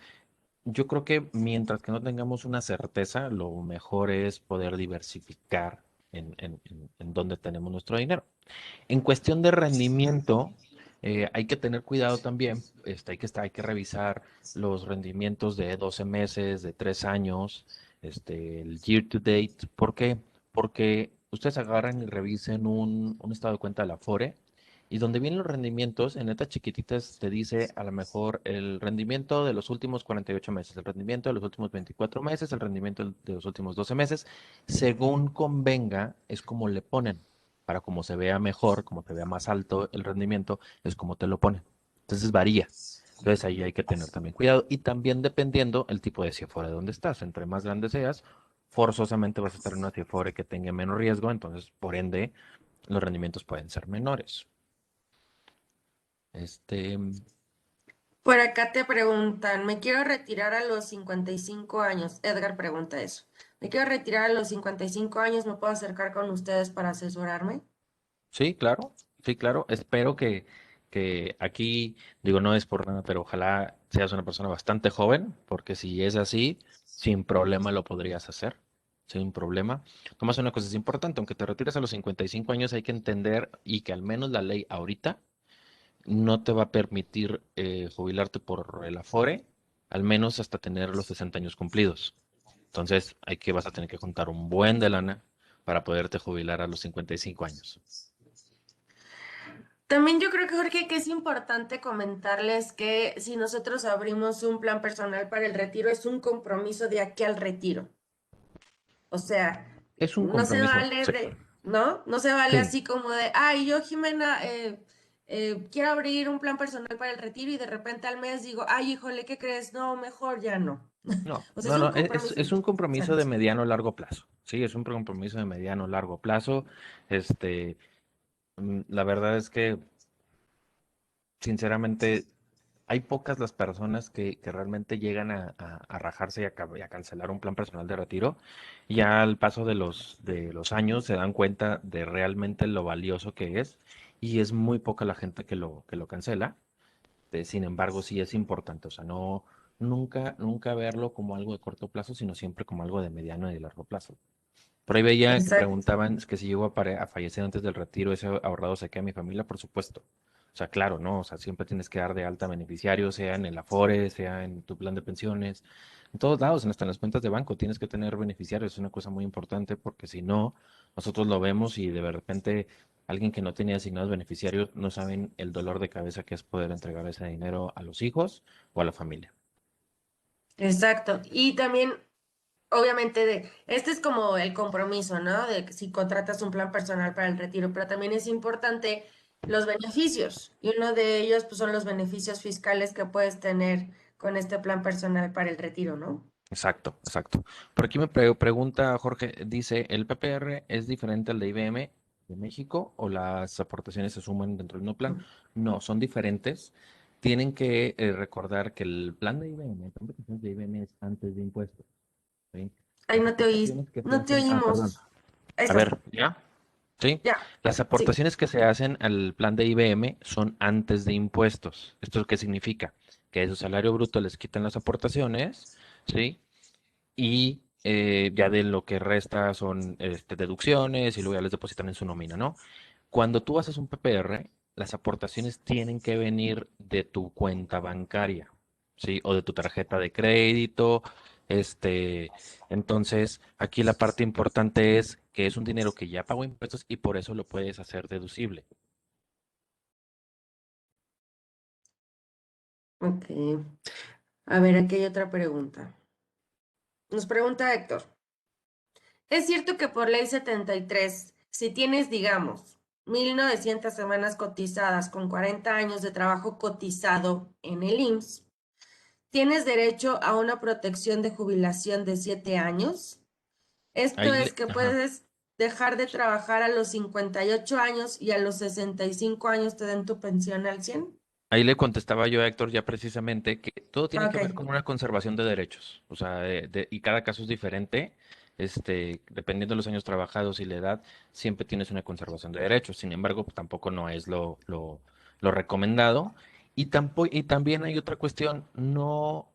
yo creo que mientras que no tengamos una certeza, lo mejor es poder diversificar en dónde tenemos nuestro dinero. En cuestión de rendimiento, hay que tener cuidado también, hay que revisar los rendimientos de 12 meses, de 3 años, el year to date. ¿Por qué? Porque ustedes agarran y revisen un estado de cuenta de la Afore Y donde vienen los rendimientos, en letras chiquititas te dice a lo mejor el rendimiento de los últimos 48 meses, el rendimiento de los últimos 24 meses, el rendimiento de los últimos 12 meses. Según convenga, es como le ponen. Para como se vea mejor, como se vea más alto el rendimiento, es como te lo ponen. Entonces varía. Entonces ahí hay que tener también cuidado. Y también dependiendo el tipo de CIFORE de donde estás. Entre más grande seas, forzosamente vas a estar en una CIFORE que tenga menos riesgo. Entonces, por ende, los rendimientos pueden ser menores. Este, Por acá te preguntan, me quiero retirar a los 55 años. Edgar pregunta eso. Me quiero retirar a los 55 años, ¿me puedo acercar con ustedes para asesorarme? sí, claro, sí, claro. Espero que aquí, digo, no es por nada, pero ojalá seas una persona bastante joven, porque si es así, sin problema lo podrías hacer, sin problema. Tomás, una cosa es importante, aunque te retires a los 55 años, hay que entender y que al menos la ley ahorita no te va a permitir jubilarte por el Afore, al menos hasta tener los 60 años cumplidos. Entonces, vas a tener que juntar un buen de lana para poderte jubilar a los 55 años. También yo creo que, Jorge, que es importante comentarles que si nosotros abrimos un plan personal para el retiro, es un compromiso de aquí al retiro. O sea, Es un no se compromiso, vale sí. ¿no? No se vale Sí, así como de, ay, yo, Jimena, quiero abrir un plan personal para el retiro y de repente al mes digo, ay, híjole, ¿qué crees? No, mejor ya no. no, O sea, es no, un no, es, compromiso. es un compromiso de Exacto. mediano a largo plazo. Sí, es un compromiso de mediano a largo plazo. Este, la verdad es que, sinceramente, hay pocas las personas que realmente llegan a rajarse y a cancelar un plan personal de retiro. Ya al paso de los años se dan cuenta de realmente lo valioso que es y es muy poca la gente que lo cancela. Sin embargo, sí es importante, o sea, no, nunca verlo como algo de corto plazo, sino siempre como algo de mediano y de largo plazo. Por ahí veía que Exacto. preguntaban que si llego a fallecer antes del retiro, ese ahorrado se queda a mi familia, por supuesto. O sea, claro, ¿no? O sea, siempre tienes que dar de alta beneficiarios, sea en el Afore, sea en tu plan de pensiones, en todos lados, hasta en las cuentas de banco, tienes que tener beneficiarios, es una cosa muy importante porque si no, nosotros lo vemos y de repente alguien que no tenía asignados beneficiarios no saben el dolor de cabeza que es poder entregar ese dinero a los hijos o a la familia. Exacto. Y también, obviamente, este es como el compromiso, ¿no? De que si contratas un plan personal para el retiro, pero también es importante los beneficios. Y uno de ellos, pues, son los beneficios fiscales que puedes tener con este plan personal para el retiro, ¿no? Exacto, exacto. Por aquí me pregunta Jorge, dice, ¿el PPR es diferente al de IBM de México o las aportaciones se suman dentro del mismo plan? No, son diferentes. Tienen que recordar que el plan de IBM, el plan de pensiones de IBM es antes de impuestos, ¿sí? Ay, Las no te oí, aportaciones que se no te hacen, perdón. oímos. Ahí A estás. ver, ¿ya? ¿Sí? Ya, Las sí. aportaciones que se hacen al plan de IBM son antes de impuestos. ¿Esto qué significa? Que de su salario bruto les quitan las aportaciones, ¿sí? Y ya de lo que resta son deducciones y luego ya les depositan en su nómina, ¿no? Cuando tú haces un PPR, las aportaciones tienen que venir de tu cuenta bancaria, ¿sí? O de tu tarjeta de crédito. Este, entonces, aquí la parte importante es que es un dinero que ya pagó impuestos y por eso lo puedes hacer deducible. Ok. A ver, aquí hay otra pregunta. Nos pregunta Héctor. ¿Es cierto que por ley 73, si tienes, digamos, 1900 semanas cotizadas con 40 años de trabajo cotizado en el IMSS, tienes derecho a una protección de jubilación de 7 años? Esto es que Ajá. puedes dejar de trabajar a los 58 años y a los 65 años te den tu pensión al 100. Ahí le contestaba yo a Héctor ya precisamente que todo tiene que ver Ok. con una conservación de derechos, o sea, y cada caso es diferente, dependiendo de los años trabajados y la edad, siempre tienes una conservación de derechos, sin embargo, pues, tampoco no es lo recomendado. Y también hay otra cuestión, no,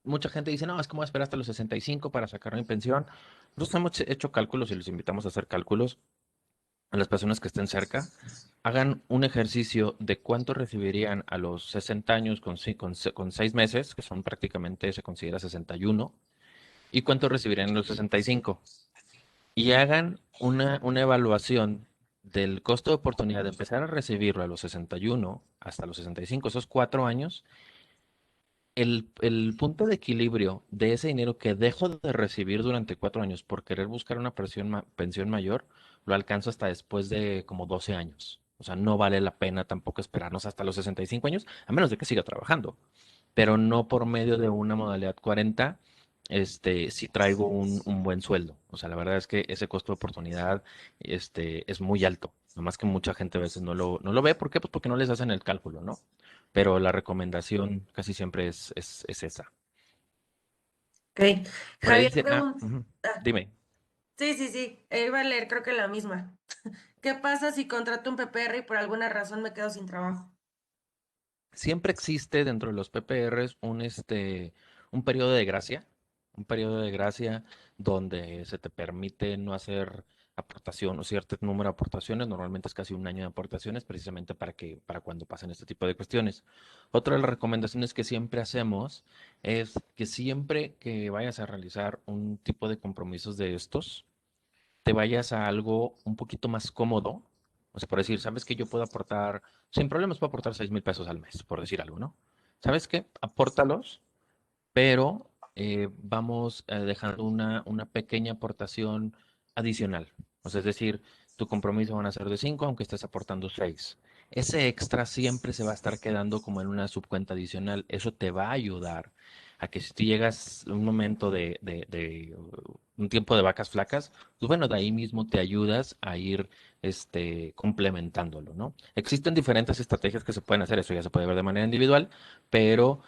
mucha gente dice, no, es como esperar hasta los 65 para sacar mi pensión. Nosotros hemos hecho cálculos y los invitamos a hacer cálculos a las personas que estén cerca, hagan un ejercicio de cuánto recibirían a los 60 años con 6 meses, que son prácticamente, se considera 61, y cuánto recibirían a los 65. Y hagan una evaluación del costo de oportunidad de empezar a recibirlo a los 61 hasta los 65, esos 4 años, el punto de equilibrio de ese dinero que dejo de recibir durante 4 años por querer buscar una pensión mayor, lo alcanzo hasta después de como 12 años. O sea, no vale la pena tampoco esperarnos hasta los 65 años, a menos de que siga trabajando, pero no por medio de una modalidad 40, si traigo un buen sueldo. O sea, la verdad es que ese costo de oportunidad, es muy alto. Nomás que mucha gente a veces no lo ve. ¿Por qué? Pues porque no les hacen el cálculo, ¿no? Pero la recomendación casi siempre es esa. Ok. Por ahí Javier dice, pregunta, ujú, ah, dime. sí, sí, sí, iba a leer creo que la misma. ¿Qué pasa si contrato un PPR y por alguna razón me quedo sin trabajo? Siempre existe dentro de los PPRs un periodo de gracia, donde se te permite no hacer aportación o cierto número de aportaciones. Normalmente es casi un año de aportaciones, precisamente para cuando pasen este tipo de cuestiones. Otra de las recomendaciones que siempre hacemos es que siempre que vayas a realizar un tipo de compromisos de estos, te vayas a algo un poquito más cómodo. O sea, por decir, ¿sabes que yo puedo aportar, sin problemas puedo aportar 6,000 pesos al mes, por decir algo, ¿no? ¿Sabes qué? Apórtalos, pero vamos dejando una pequeña aportación adicional. O sea, es decir, tu compromiso van a ser de 5, aunque estés aportando 6. Ese extra siempre se va a estar quedando como en una subcuenta adicional. Eso te va a ayudar a que si tú llegas a un momento de un tiempo de vacas flacas, pues bueno, de ahí mismo te ayudas a ir complementándolo, ¿no? Existen diferentes estrategias que se pueden hacer, eso ya se puede ver de manera individual, pero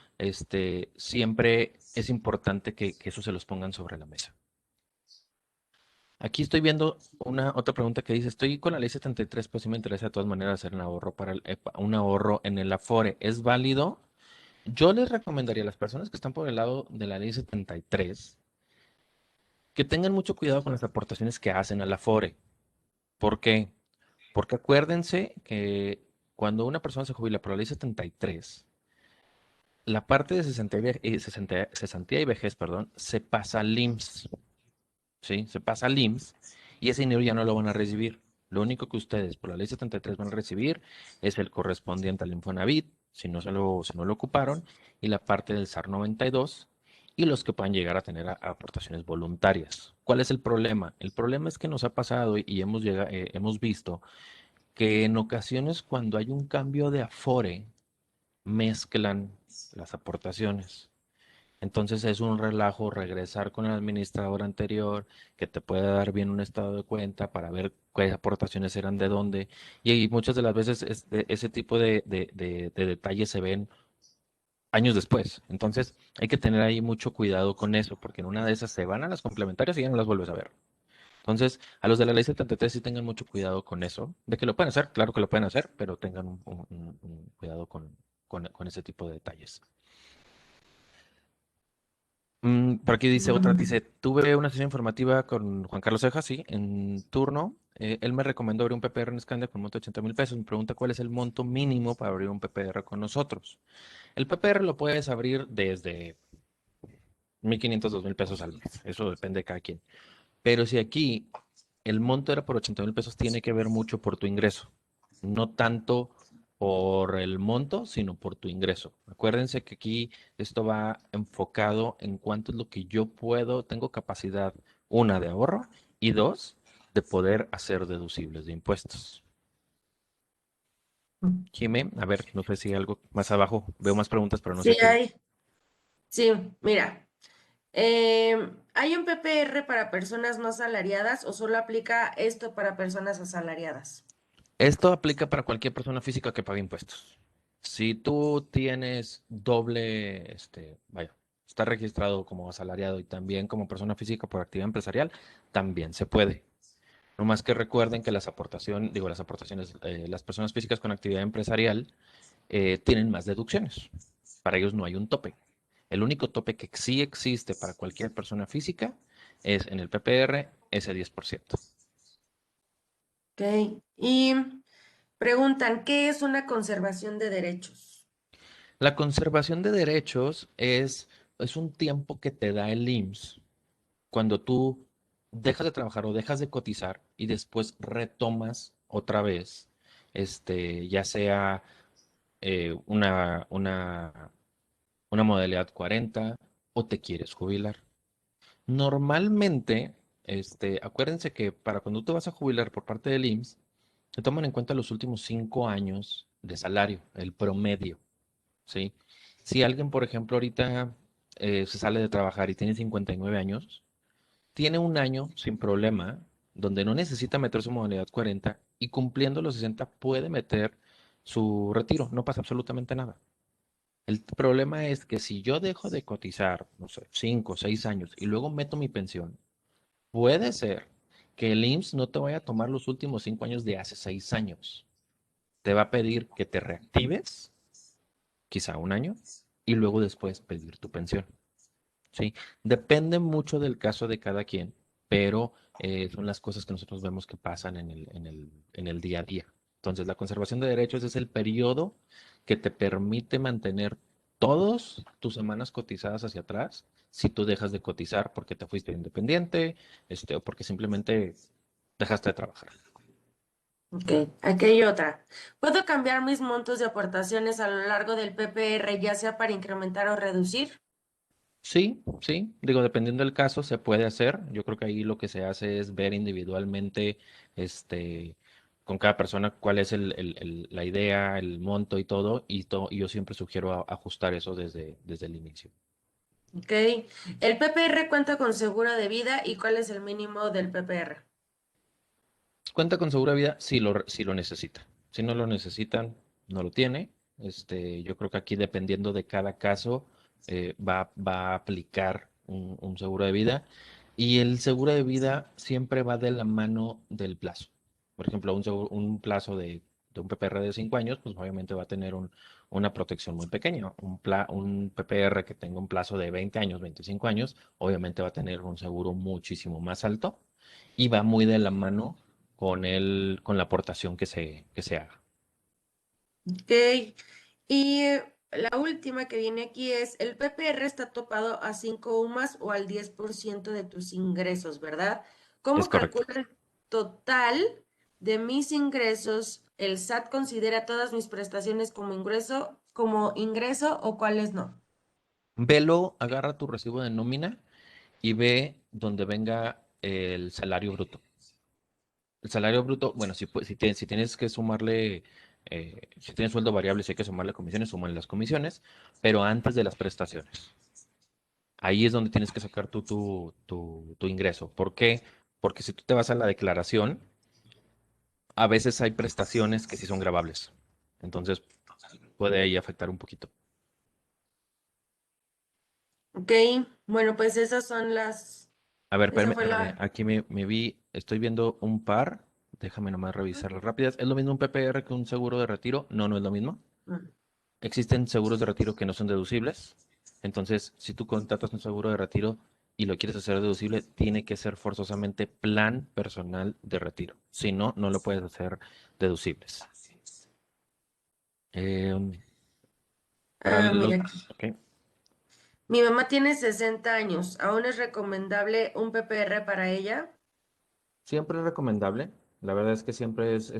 siempre es importante que eso se los pongan sobre la mesa. Aquí estoy viendo una otra pregunta que dice, estoy con la ley 73, pues sí me interesa de todas maneras hacer un ahorro un ahorro en el Afore. ¿Es válido? Yo les recomendaría a las personas que están por el lado de la ley 73 que tengan mucho cuidado con las aportaciones que hacen al Afore. ¿Por qué? Porque acuérdense que cuando una persona se jubila por la ley 73, la parte de cesantía y vejez, perdón, se pasa al IMSS, ¿sí? Se pasa al IMSS y ese dinero ya no lo van a recibir. Lo único que ustedes por la ley 73 van a recibir es el correspondiente al Infonavit, si no lo ocuparon, y la parte del SAR 92 y los que puedan llegar a tener aportaciones voluntarias. ¿Cuál es el problema? El problema es que nos ha pasado y hemos visto que en ocasiones cuando hay un cambio de Afore, mezclan las aportaciones. Entonces es un relajo regresar con el administrador anterior que te puede dar bien un estado de cuenta para ver qué aportaciones eran de dónde. Y muchas de las veces ese tipo de detalles se ven años después. Entonces hay que tener ahí mucho cuidado con eso, porque en una de esas se van a las complementarias y ya no las vuelves a ver. Entonces, a los de la ley 73 sí tengan mucho cuidado con eso. De que lo pueden hacer, claro que lo pueden hacer, pero tengan un cuidado con ese tipo de detalles. Por aquí dice otra, Mm. dice, tuve una sesión informativa con Juan Carlos Ceja, sí, en turno. Él me recomendó abrir un PPR en Scandia con monto de 80,000 pesos. Me pregunta cuál es el monto mínimo para abrir un PPR con nosotros. El PPR lo puedes abrir desde 1,500, 2,000 pesos al mes. Eso depende de cada quien. Pero si aquí el monto era por 80,000 pesos, tiene que ver mucho por tu ingreso. No tanto por el monto, sino por tu ingreso. Acuérdense que aquí esto va enfocado en cuánto es lo que yo tengo capacidad, una, de ahorro y dos, de poder hacer deducibles de impuestos. Jimé, a ver, no sé si algo más abajo, veo más preguntas, pero no sé Sí, qué. sí, mira, ¿hay un PPR para personas no asalariadas o solo aplica esto para personas asalariadas? Esto aplica para cualquier persona física que pague impuestos. Si tú tienes doble, vaya, está registrado como asalariado y también como persona física por actividad empresarial, también se puede. No más que recuerden que las aportaciones, las personas físicas con actividad empresarial tienen más deducciones. Para ellos no hay un tope. El único tope que sí existe para cualquier persona física es en el PPR ese 10%. Ok, y preguntan, ¿qué es una conservación de derechos? La conservación de derechos es un tiempo que te da el IMSS cuando tú dejas de trabajar o dejas de cotizar y después retomas otra vez, ya sea eh, una, una, una modalidad 40 o te quieres jubilar. Normalmente, acuérdense que para cuando tú vas a jubilar por parte del IMSS, te toman en cuenta los últimos 5 años de salario, el promedio, ¿sí? Si alguien, por ejemplo, ahorita se sale de trabajar y tiene 59 años, tiene un año sin problema, donde no necesita meter su modalidad 40 y cumpliendo los 60 puede meter su retiro, no pasa absolutamente nada. El problema es que si yo dejo de cotizar, no sé, 5 o 6 años y luego meto mi pensión, puede ser que el IMSS no te vaya a tomar los últimos 5 años de hace 6 años. Te va a pedir que te reactives, quizá un año, y luego después pedir tu pensión. ¿Sí? Depende mucho del caso de cada quien, pero son las cosas que nosotros vemos que pasan en el día a día. Entonces, la conservación de derechos es el periodo que te permite mantener todas tus semanas cotizadas hacia atrás si tú dejas de cotizar porque te fuiste independiente, o porque simplemente dejaste de trabajar. Ok, aquí hay otra. ¿Puedo cambiar mis montos de aportaciones a lo largo del PPR, ya sea para incrementar o reducir? Sí, sí, digo, dependiendo del caso se puede hacer. Yo creo que ahí lo que se hace es ver individualmente, con cada persona cuál es la idea, el monto y todo, y yo siempre sugiero ajustar eso desde el inicio. Ok. ¿El PPR cuenta con seguro de vida y cuál es el mínimo del PPR? Cuenta con seguro de vida si lo necesita. Si no lo necesitan, no lo tiene. Yo creo que aquí dependiendo de cada caso, va a aplicar un seguro de vida. Y el seguro de vida siempre va de la mano del plazo. Por ejemplo, un plazo de un PPR de 5 años, pues obviamente va a tener una protección muy pequeña. Un PPR que tenga un plazo de 20 años, 25 años, obviamente va a tener un seguro muchísimo más alto y va muy de la mano con la aportación que se haga. Ok. Y la última que viene aquí es, el PPR está topado a 5 UMAS o al 10% de tus ingresos, ¿verdad? Es ¿Cómo correcto. calculo el total de mis ingresos? ¿El SAT considera todas mis prestaciones como ingreso o cuáles no? Velo, agarra tu recibo de nómina y ve donde venga el salario bruto. El salario bruto, bueno, si tienes que sumarle, si tienes sueldo variable, si hay que sumarle comisiones, suman las comisiones, pero antes de las prestaciones. Ahí es donde tienes que sacar tu ingreso. ¿Por qué? Porque si tú te vas a la declaración, a veces hay prestaciones que sí son grabables. Entonces, puede ahí afectar un poquito. Ok, bueno, pues esas son A ver, esa espérame, fue espérame. la... Aquí estoy viendo un par. Déjame nomás revisarlas rápidas. ¿Es lo mismo un PPR que un seguro de retiro? No, no es lo mismo. Mm. Existen seguros de retiro que no son deducibles. Entonces, si tú contratas un seguro de retiro y lo quieres hacer deducible, tiene que ser forzosamente plan personal de retiro. Si no, no lo puedes hacer deducibles. Eh, para Ah, los, mira aquí. ok. Mi mamá tiene 60 años. ¿Aún es recomendable un PPR para ella? Siempre es recomendable. La verdad es que siempre es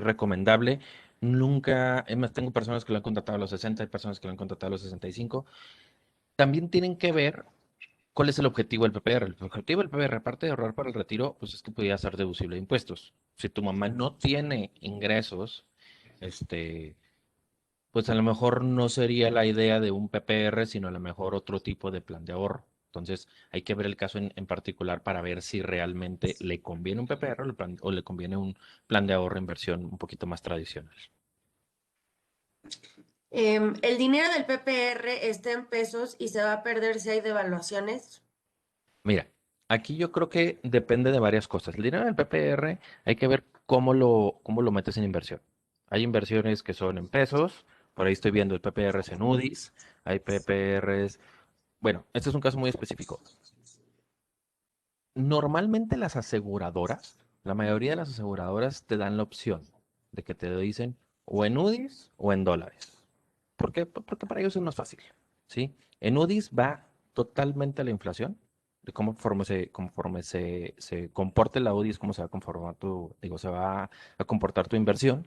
recomendable. Nunca, es más, tengo personas que lo han contratado a los 60, hay personas que lo han contratado a los 65. También tienen que ver cuál es el objetivo del PPR. El objetivo del PPR, aparte de ahorrar para el retiro, pues es que pudiera ser deducible de impuestos. Si tu mamá no tiene ingresos, este, pues a lo mejor no sería la idea de un PPR, sino a lo mejor otro tipo de plan de ahorro. Entonces, hay que ver el caso en particular para ver si realmente le conviene un PPR o le conviene un plan de ahorro inversión un poquito más tradicional. El dinero del PPR está en pesos y se va a perder si hay devaluaciones. Mira, aquí yo creo que depende de varias cosas. El dinero del PPR hay que ver cómo lo metes en inversión. Hay inversiones que son en pesos, por ahí estoy viendo el PPR en UDIs, hay PPRs. Bueno, este es un caso muy específico. Normalmente las aseguradoras, la mayoría de las aseguradoras te dan la opción de que te dicen o en UDIs o en dólares. ¿Por qué? Porque para ellos es más fácil, ¿sí? En UDIs va totalmente a la inflación de cómo conforme se comporte la UDI es cómo se va a conformar se va a comportar tu inversión.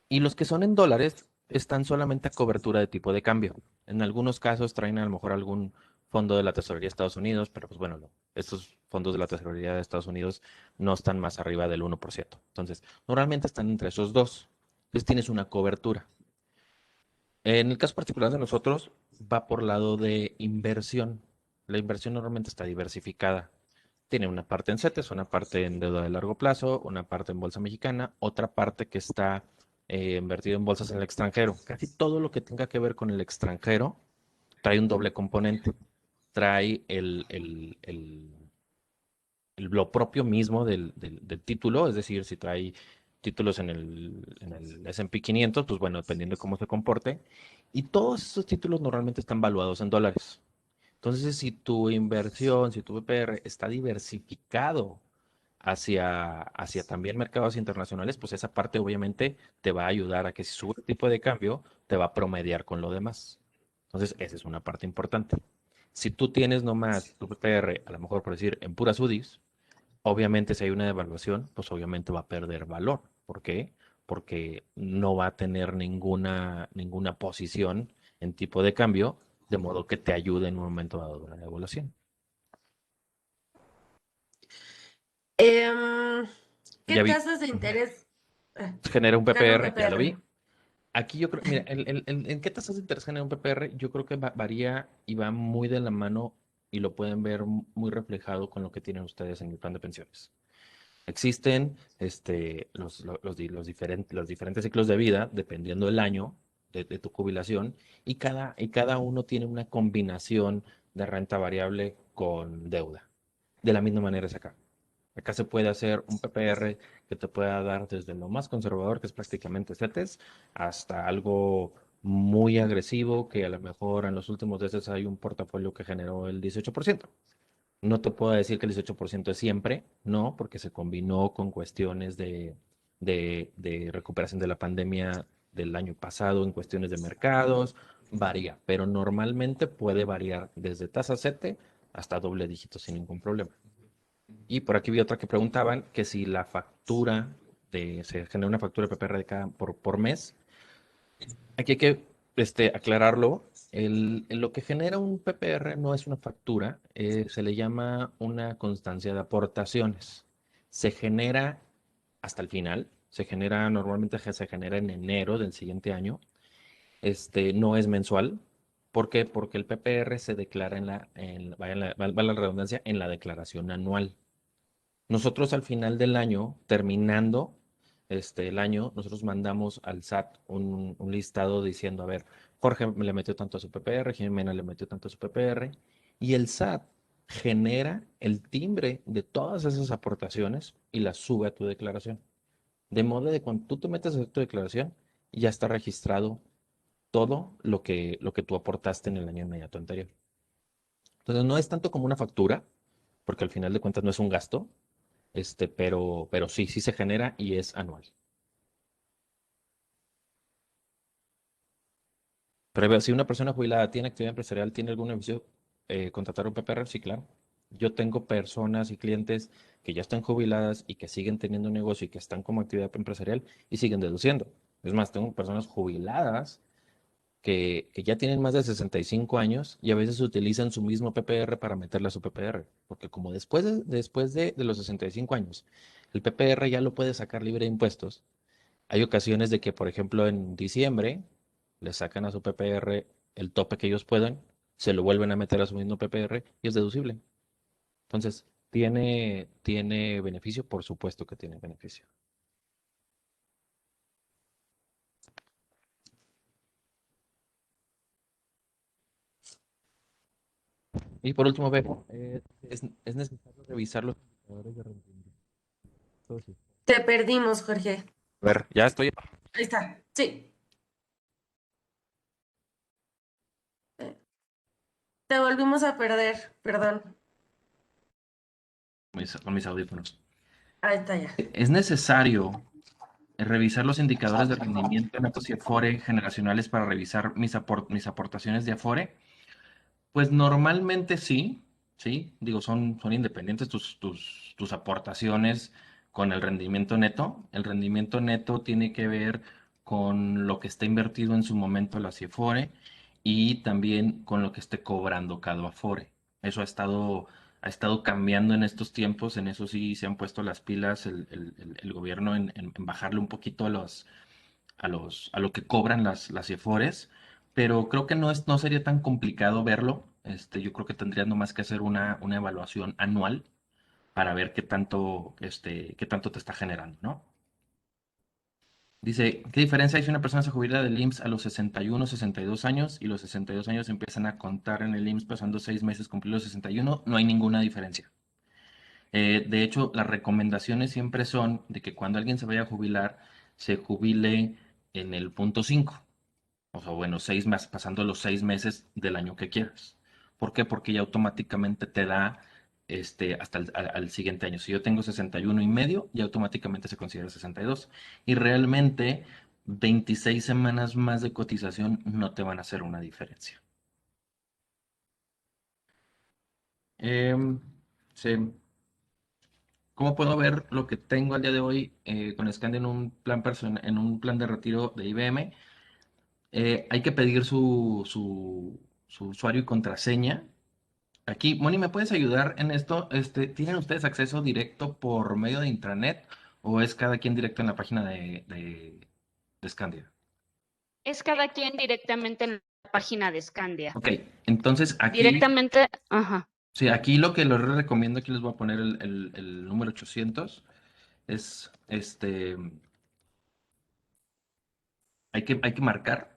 Y los que son en dólares están solamente a cobertura de tipo de cambio. En algunos casos traen a lo mejor algún fondo de la tesorería de Estados Unidos, pero pues bueno, estos fondos de la tesorería de Estados Unidos no están más arriba del 1%. Entonces, normalmente están entre esos dos. Entonces tienes una cobertura. En el caso particular de nosotros, va por lado de inversión. La inversión normalmente está diversificada. Tiene una parte en CETES, una parte en deuda de largo plazo, una parte en bolsa mexicana, otra parte que está invertido en bolsas en el extranjero. Casi todo lo que tenga que ver con el extranjero trae un doble componente. Trae lo propio mismo del título, es decir, si trae títulos en el S&P 500, pues bueno, dependiendo de cómo se comporte. Y todos esos títulos normalmente están valuados en dólares. Entonces, si tu inversión, si tu VPR está diversificado hacia también mercados internacionales, pues esa parte obviamente te va a ayudar a que si sube el tipo de cambio, te va a promediar con lo demás. Entonces, esa es una parte importante. Si tú tienes nomás tu VPR, a lo mejor por decir, en puras UDIs, obviamente si hay una devaluación, pues obviamente va a perder valor. ¿Por qué? Porque no va a tener ninguna posición en tipo de cambio, de modo que te ayude en un momento dado de la devaluación. Em, ¿Qué Ya vi, tasas de interés genera un gana un PPR, ya lo vi. PPR? Aquí yo creo, mira, ¿en qué tasas de interés genera un PPR? Yo creo que varía y va muy de la mano y lo pueden ver muy reflejado con lo que tienen ustedes en el plan de pensiones. Existen los diferentes ciclos de vida, dependiendo del año de tu jubilación, y cada uno tiene una combinación de renta variable con deuda. De la misma manera es acá. Acá se puede hacer un PPR que te pueda dar desde lo más conservador, que es prácticamente CETES, hasta algo muy agresivo, que a lo mejor en los últimos meses hay un portafolio que generó el 18%. No te puedo decir que el 18% es siempre, no, porque se combinó con cuestiones de recuperación de la pandemia del año pasado en cuestiones de mercados, varía, pero normalmente puede variar desde tasa 7 hasta doble dígito sin ningún problema. Y por aquí vi otra que preguntaban que si la factura se genera una factura de PPR de por mes. Aquí hay que aclararlo. Lo que genera un PPR no es una factura, se le llama una constancia de aportaciones. Se genera hasta el final, normalmente se genera en enero del siguiente año. No es mensual. ¿Por qué? Porque el PPR se declara vaya la redundancia, en la declaración anual. Nosotros al final del año, terminando el año, nosotros mandamos al SAT un listado diciendo, a ver, Jorge le metió tanto a su PPR, Jimena le metió tanto a su PPR, y el SAT genera el timbre de todas esas aportaciones y las sube a tu declaración. De modo de cuando tú te metes a tu declaración, ya está registrado todo lo que tú aportaste en el año inmediato anterior. Entonces no es tanto como una factura, porque al final de cuentas no es un gasto, pero sí se genera y es anual. Pero si una persona jubilada tiene actividad empresarial, ¿tiene algún beneficio contratar un PPR? Sí, claro. Yo tengo personas y clientes que ya están jubiladas y que siguen teniendo un negocio y que están como actividad empresarial y siguen deduciendo. Es más, tengo personas jubiladas que ya tienen más de 65 años y a veces utilizan su mismo PPR para meterle a su PPR. Porque como después de los 65 años, el PPR ya lo puede sacar libre de impuestos. Hay ocasiones de que, por ejemplo, en diciembre le sacan a su PPR el tope que ellos puedan, se lo vuelven a meter a su mismo PPR y es deducible. Entonces, ¿tiene beneficio? Por supuesto que tiene beneficio. Y por último, ve, es necesario revisar los indicadores de rendimiento. Sí. Te perdimos, Jorge. A ver, ya estoy. Ahí está. Sí. Eh, Te volvimos a perder. Perdón. Con mis audífonos. Ahí está ya. Es necesario revisar los indicadores de rendimiento netos y Afore generacionales para revisar mis aportaciones de Afore. Pues normalmente sí, ¿sí? Digo, son independientes tus aportaciones con el rendimiento neto. El rendimiento neto tiene que ver con lo que está invertido en su momento la CIFORE y también con lo que esté cobrando cada Afore. Eso ha estado cambiando en estos tiempos, en eso sí se han puesto las pilas el gobierno en bajarle un poquito a lo que cobran las CIFORES, pero creo que no sería tan complicado verlo. Yo creo que tendrías nomás que hacer una evaluación anual para ver qué tanto te está generando, ¿no? Dice, ¿qué diferencia hay si una persona se jubila del IMSS a los 61, 62 años y los 62 años empiezan a contar en el IMSS pasando 6 meses cumplir los 61? No hay ninguna diferencia. De hecho, las recomendaciones siempre son de que cuando alguien se vaya a jubilar, se jubile en el punto 5. O sea, bueno, 6 meses, pasando los 6 meses del año que quieras. ¿Por qué? Porque ya automáticamente te da hasta al siguiente año. Si yo tengo 61 y medio, ya automáticamente se considera 62. Y realmente 26 semanas más de cotización no te van a hacer una diferencia. Em, sí. ¿Cómo puedo ver lo que tengo al día de hoy con Scandia en un plan de retiro de IBM? Hay que pedir su usuario y contraseña. Aquí, Moni, ¿me puedes ayudar en esto? ¿Tienen ustedes acceso directo por medio de intranet o es cada quien directo en la página de Scandia? Es cada quien directamente en la página de Scandia. Ok, entonces aquí, Directamente, ajá. sí, aquí lo que les recomiendo, aquí les voy a poner el número 800, es, hay que marcar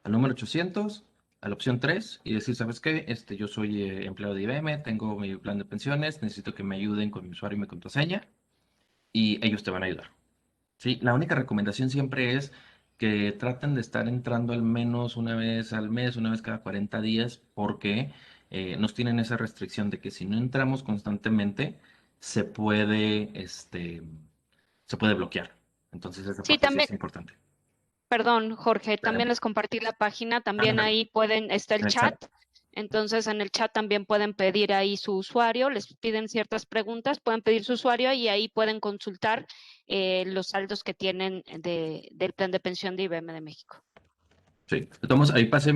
al número 800, a la opción 3 y decir, ¿sabes qué? Yo soy empleado de IBM, tengo mi plan de pensiones, necesito que me ayuden con mi usuario y mi contraseña y ellos te van a ayudar. Sí, la única recomendación siempre es que traten de estar entrando al menos una vez al mes, una vez cada 40 días, porque nos tienen esa restricción de que si no entramos constantemente, se puede, se puede bloquear. Entonces esa Sí, parte sí también, es importante. perdón, Jorge, también Adelante. les compartí la página, también Ándale, ahí está el en el chat. chat. Entonces, en el chat también pueden pedir ahí su usuario, les piden ciertas preguntas, pueden pedir su usuario y ahí pueden consultar los saldos que tienen del plan de pensión de IBM de México. Sí, ahí puse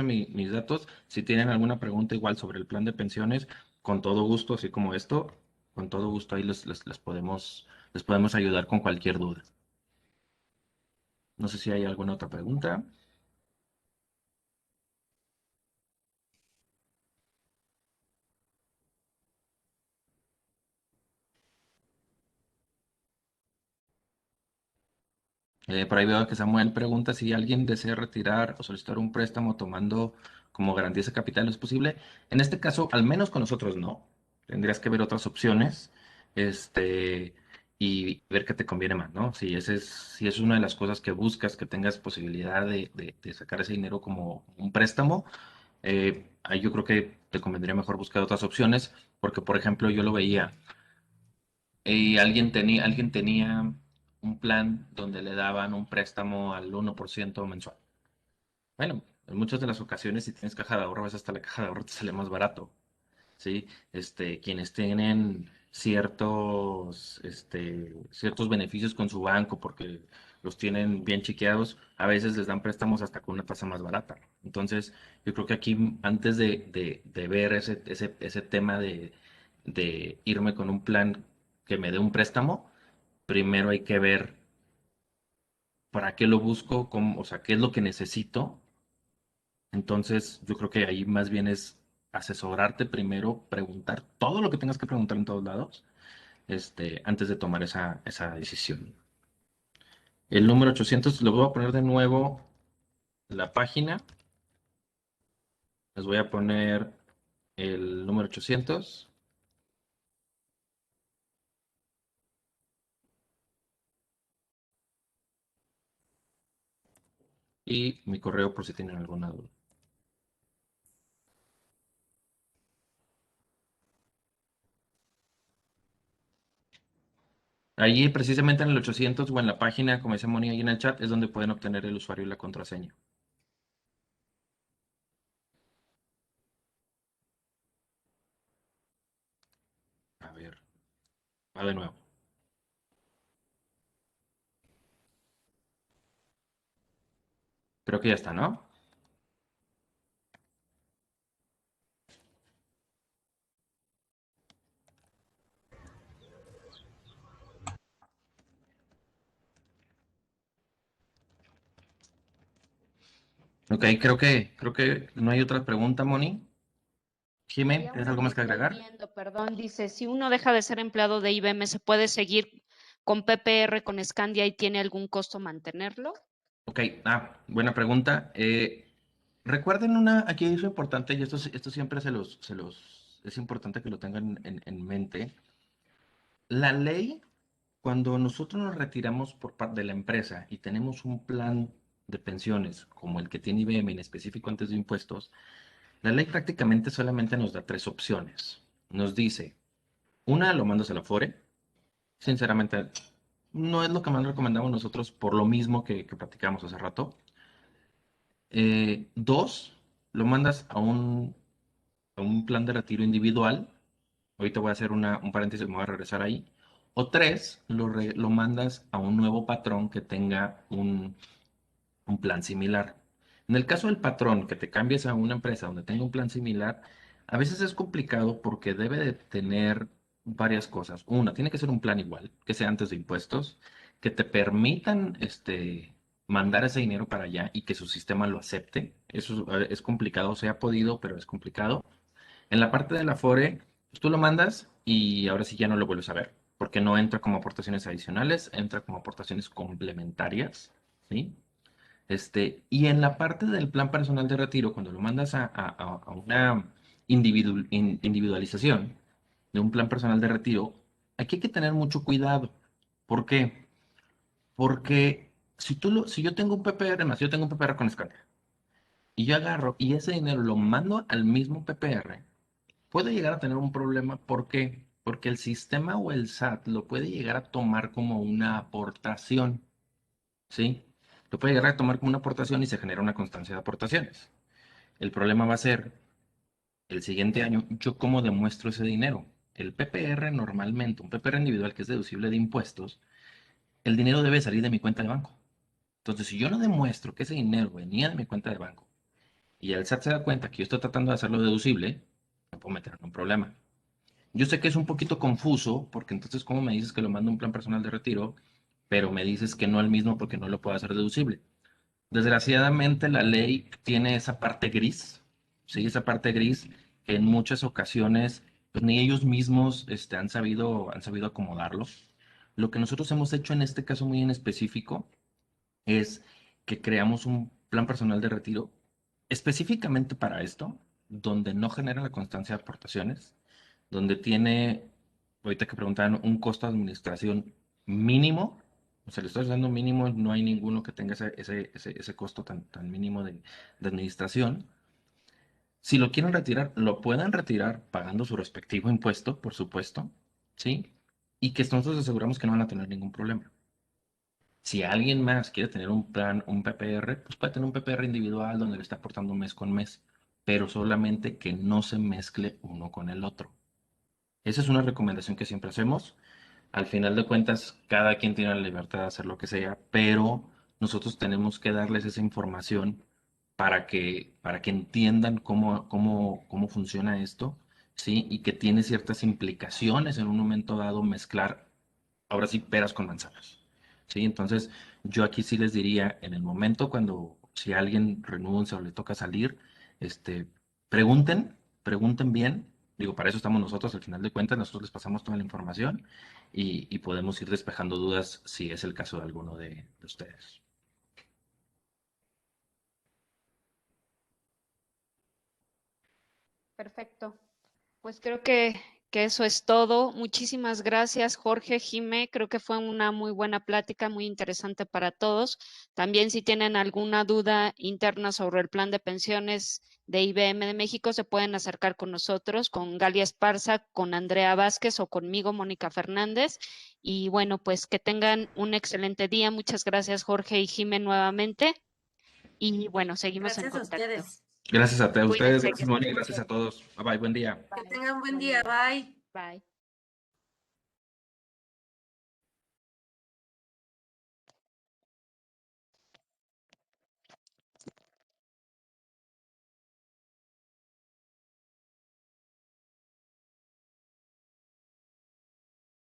mis datos. Si tienen alguna pregunta igual sobre el plan de pensiones, con todo gusto, así como esto, con todo gusto ahí les podemos ayudar con cualquier duda. No sé si hay alguna otra pregunta. Por ahí veo que Samuel pregunta si alguien desea retirar o solicitar un préstamo tomando como garantía ese capital, ¿es posible? En este caso, al menos con nosotros no. Tendrías que ver otras opciones, este, y ver qué te conviene más, ¿no? Si es una de las cosas que buscas, que tengas posibilidad de sacar ese dinero como un préstamo, ahí yo creo que te convendría mejor buscar otras opciones, porque por ejemplo yo lo veía. Y alguien tenía un plan donde le daban un préstamo al 1% mensual. Bueno, en muchas de las ocasiones, si tienes caja de ahorro, a veces hasta la caja de ahorro te sale más barato, ¿sí? Quienes tienen ciertos beneficios con su banco porque los tienen bien chequeados, a veces les dan préstamos hasta con una tasa más barata. Entonces, yo creo que aquí, antes de ver ese tema de irme con un plan que me dé un préstamo, primero hay que ver para qué lo busco, o sea, qué es lo que necesito. Entonces, yo creo que ahí más bien es asesorarte primero, preguntar todo lo que tengas que preguntar en todos lados, antes de tomar esa decisión. El número 800 lo voy a poner de nuevo en la página. Les voy a poner el número 800 y mi correo por si tienen alguna duda. Allí, precisamente en el 800 o en la página, como dice Moni ahí en el chat, es donde pueden obtener el usuario y la contraseña. Va de nuevo. Creo que ya está, ¿no? Ok, creo que no hay otra pregunta, Moni. Jimé, Había ¿tienes una algo que más que estoy agregar? viendo, perdón, dice, si uno deja de ser empleado de IBM, ¿se puede seguir con PPR, con Scandia y tiene algún costo mantenerlo? Ok, buena pregunta. Recuerden aquí es lo importante, y esto siempre es importante que lo tengan en mente. La ley, cuando nosotros nos retiramos por parte de la empresa y tenemos un plan de pensiones como el que tiene IBM en específico antes de impuestos, la ley prácticamente solamente nos da tres opciones. Nos dice, una, lo mandas a la FORE. Sinceramente, no es lo que más recomendamos nosotros por lo mismo que platicamos hace rato. Dos, lo mandas a un plan de retiro individual. Ahorita voy a hacer un paréntesis, me voy a regresar ahí. O tres, lo mandas a un nuevo patrón que tenga un plan similar. En el caso del patrón, que te cambies a una empresa donde tenga un plan similar, a veces es complicado porque debe de tener varias cosas. Una, tiene que ser un plan igual, que sea antes de impuestos, que te permitan mandar ese dinero para allá y que su sistema lo acepte. Eso es complicado, se ha podido, pero es complicado. En la parte de la FORE, pues tú lo mandas y ahora sí ya no lo vuelves a ver, porque no entra como aportaciones adicionales, entra como aportaciones complementarias, ¿sí? Y en la parte del plan personal de retiro, cuando lo mandas a una individualización de un plan personal de retiro, aquí hay que tener mucho cuidado. ¿Por qué? Porque si yo tengo un PPR más, yo tengo un PPR con Scandia, y yo agarro y ese dinero lo mando al mismo PPR, puede llegar a tener un problema. ¿Por qué? Porque el sistema o el SAT lo puede llegar a tomar como una aportación. ¿Sí? Lo puede llegar a tomar como una aportación y se genera una constancia de aportaciones. El problema va a ser, el siguiente año, ¿yo cómo demuestro ese dinero? El PPR normalmente, un PPR individual que es deducible de impuestos, el dinero debe salir de mi cuenta de banco. Entonces, si yo no demuestro que ese dinero venía de mi cuenta de banco y el SAT se da cuenta que yo estoy tratando de hacerlo deducible, me puedo meter en un problema. Yo sé que es un poquito confuso, porque entonces, ¿cómo me dices que lo mando a un plan personal de retiro, pero me dices que no al mismo porque no lo puedo hacer deducible? Desgraciadamente la ley tiene esa parte gris, ¿sí? Esa parte gris que en muchas ocasiones pues, ni ellos mismos han sabido acomodarlo. Lo que nosotros hemos hecho en este caso muy en específico es que creamos un plan personal de retiro específicamente para esto, donde no genera la constancia de aportaciones, donde tiene, ahorita que preguntaban, un costo de administración mínimo. O sea, le estoy dando mínimo, no hay ninguno que tenga ese costo tan mínimo de administración. Si lo quieren retirar, lo pueden retirar pagando su respectivo impuesto, por supuesto, ¿sí? Y que nosotros aseguramos que no van a tener ningún problema. Si alguien más quiere tener un plan, un PPR, pues puede tener un PPR individual donde le está aportando mes con mes, pero solamente que no se mezcle uno con el otro. Esa es una recomendación que siempre hacemos. Al final de cuentas, cada quien tiene la libertad de hacer lo que sea, pero nosotros tenemos que darles esa información para que entiendan cómo funciona esto, ¿sí? Y que tiene ciertas implicaciones en un momento dado mezclar, ahora sí, peras con manzanas, ¿sí? Entonces, yo aquí sí les diría, en el momento cuando, si alguien renuncia o le toca salir, este, pregunten bien. Digo, para eso estamos nosotros, al final de cuentas, nosotros les pasamos toda la información y podemos ir despejando dudas si es el caso de alguno de ustedes. Perfecto. Pues creo que eso es todo. Muchísimas gracias, Jorge, Jime. Creo que fue una muy buena plática, muy interesante para todos. También si tienen alguna duda interna sobre el plan de pensiones de IBM de México, se pueden acercar con nosotros, con Galia Esparza, con Andrea Vázquez o conmigo, Mónica Fernández. Y bueno, pues que tengan un excelente día. Muchas gracias, Jorge y Jime, nuevamente. Y bueno, seguimos en Gracias a contacto. ustedes. Gracias a ustedes, Cuídense, que gracias Moni, estén muy gracias bien. a todos. Bye bye, buen día. Que Bye. tengan buen Buen día. día. Bye. Bye.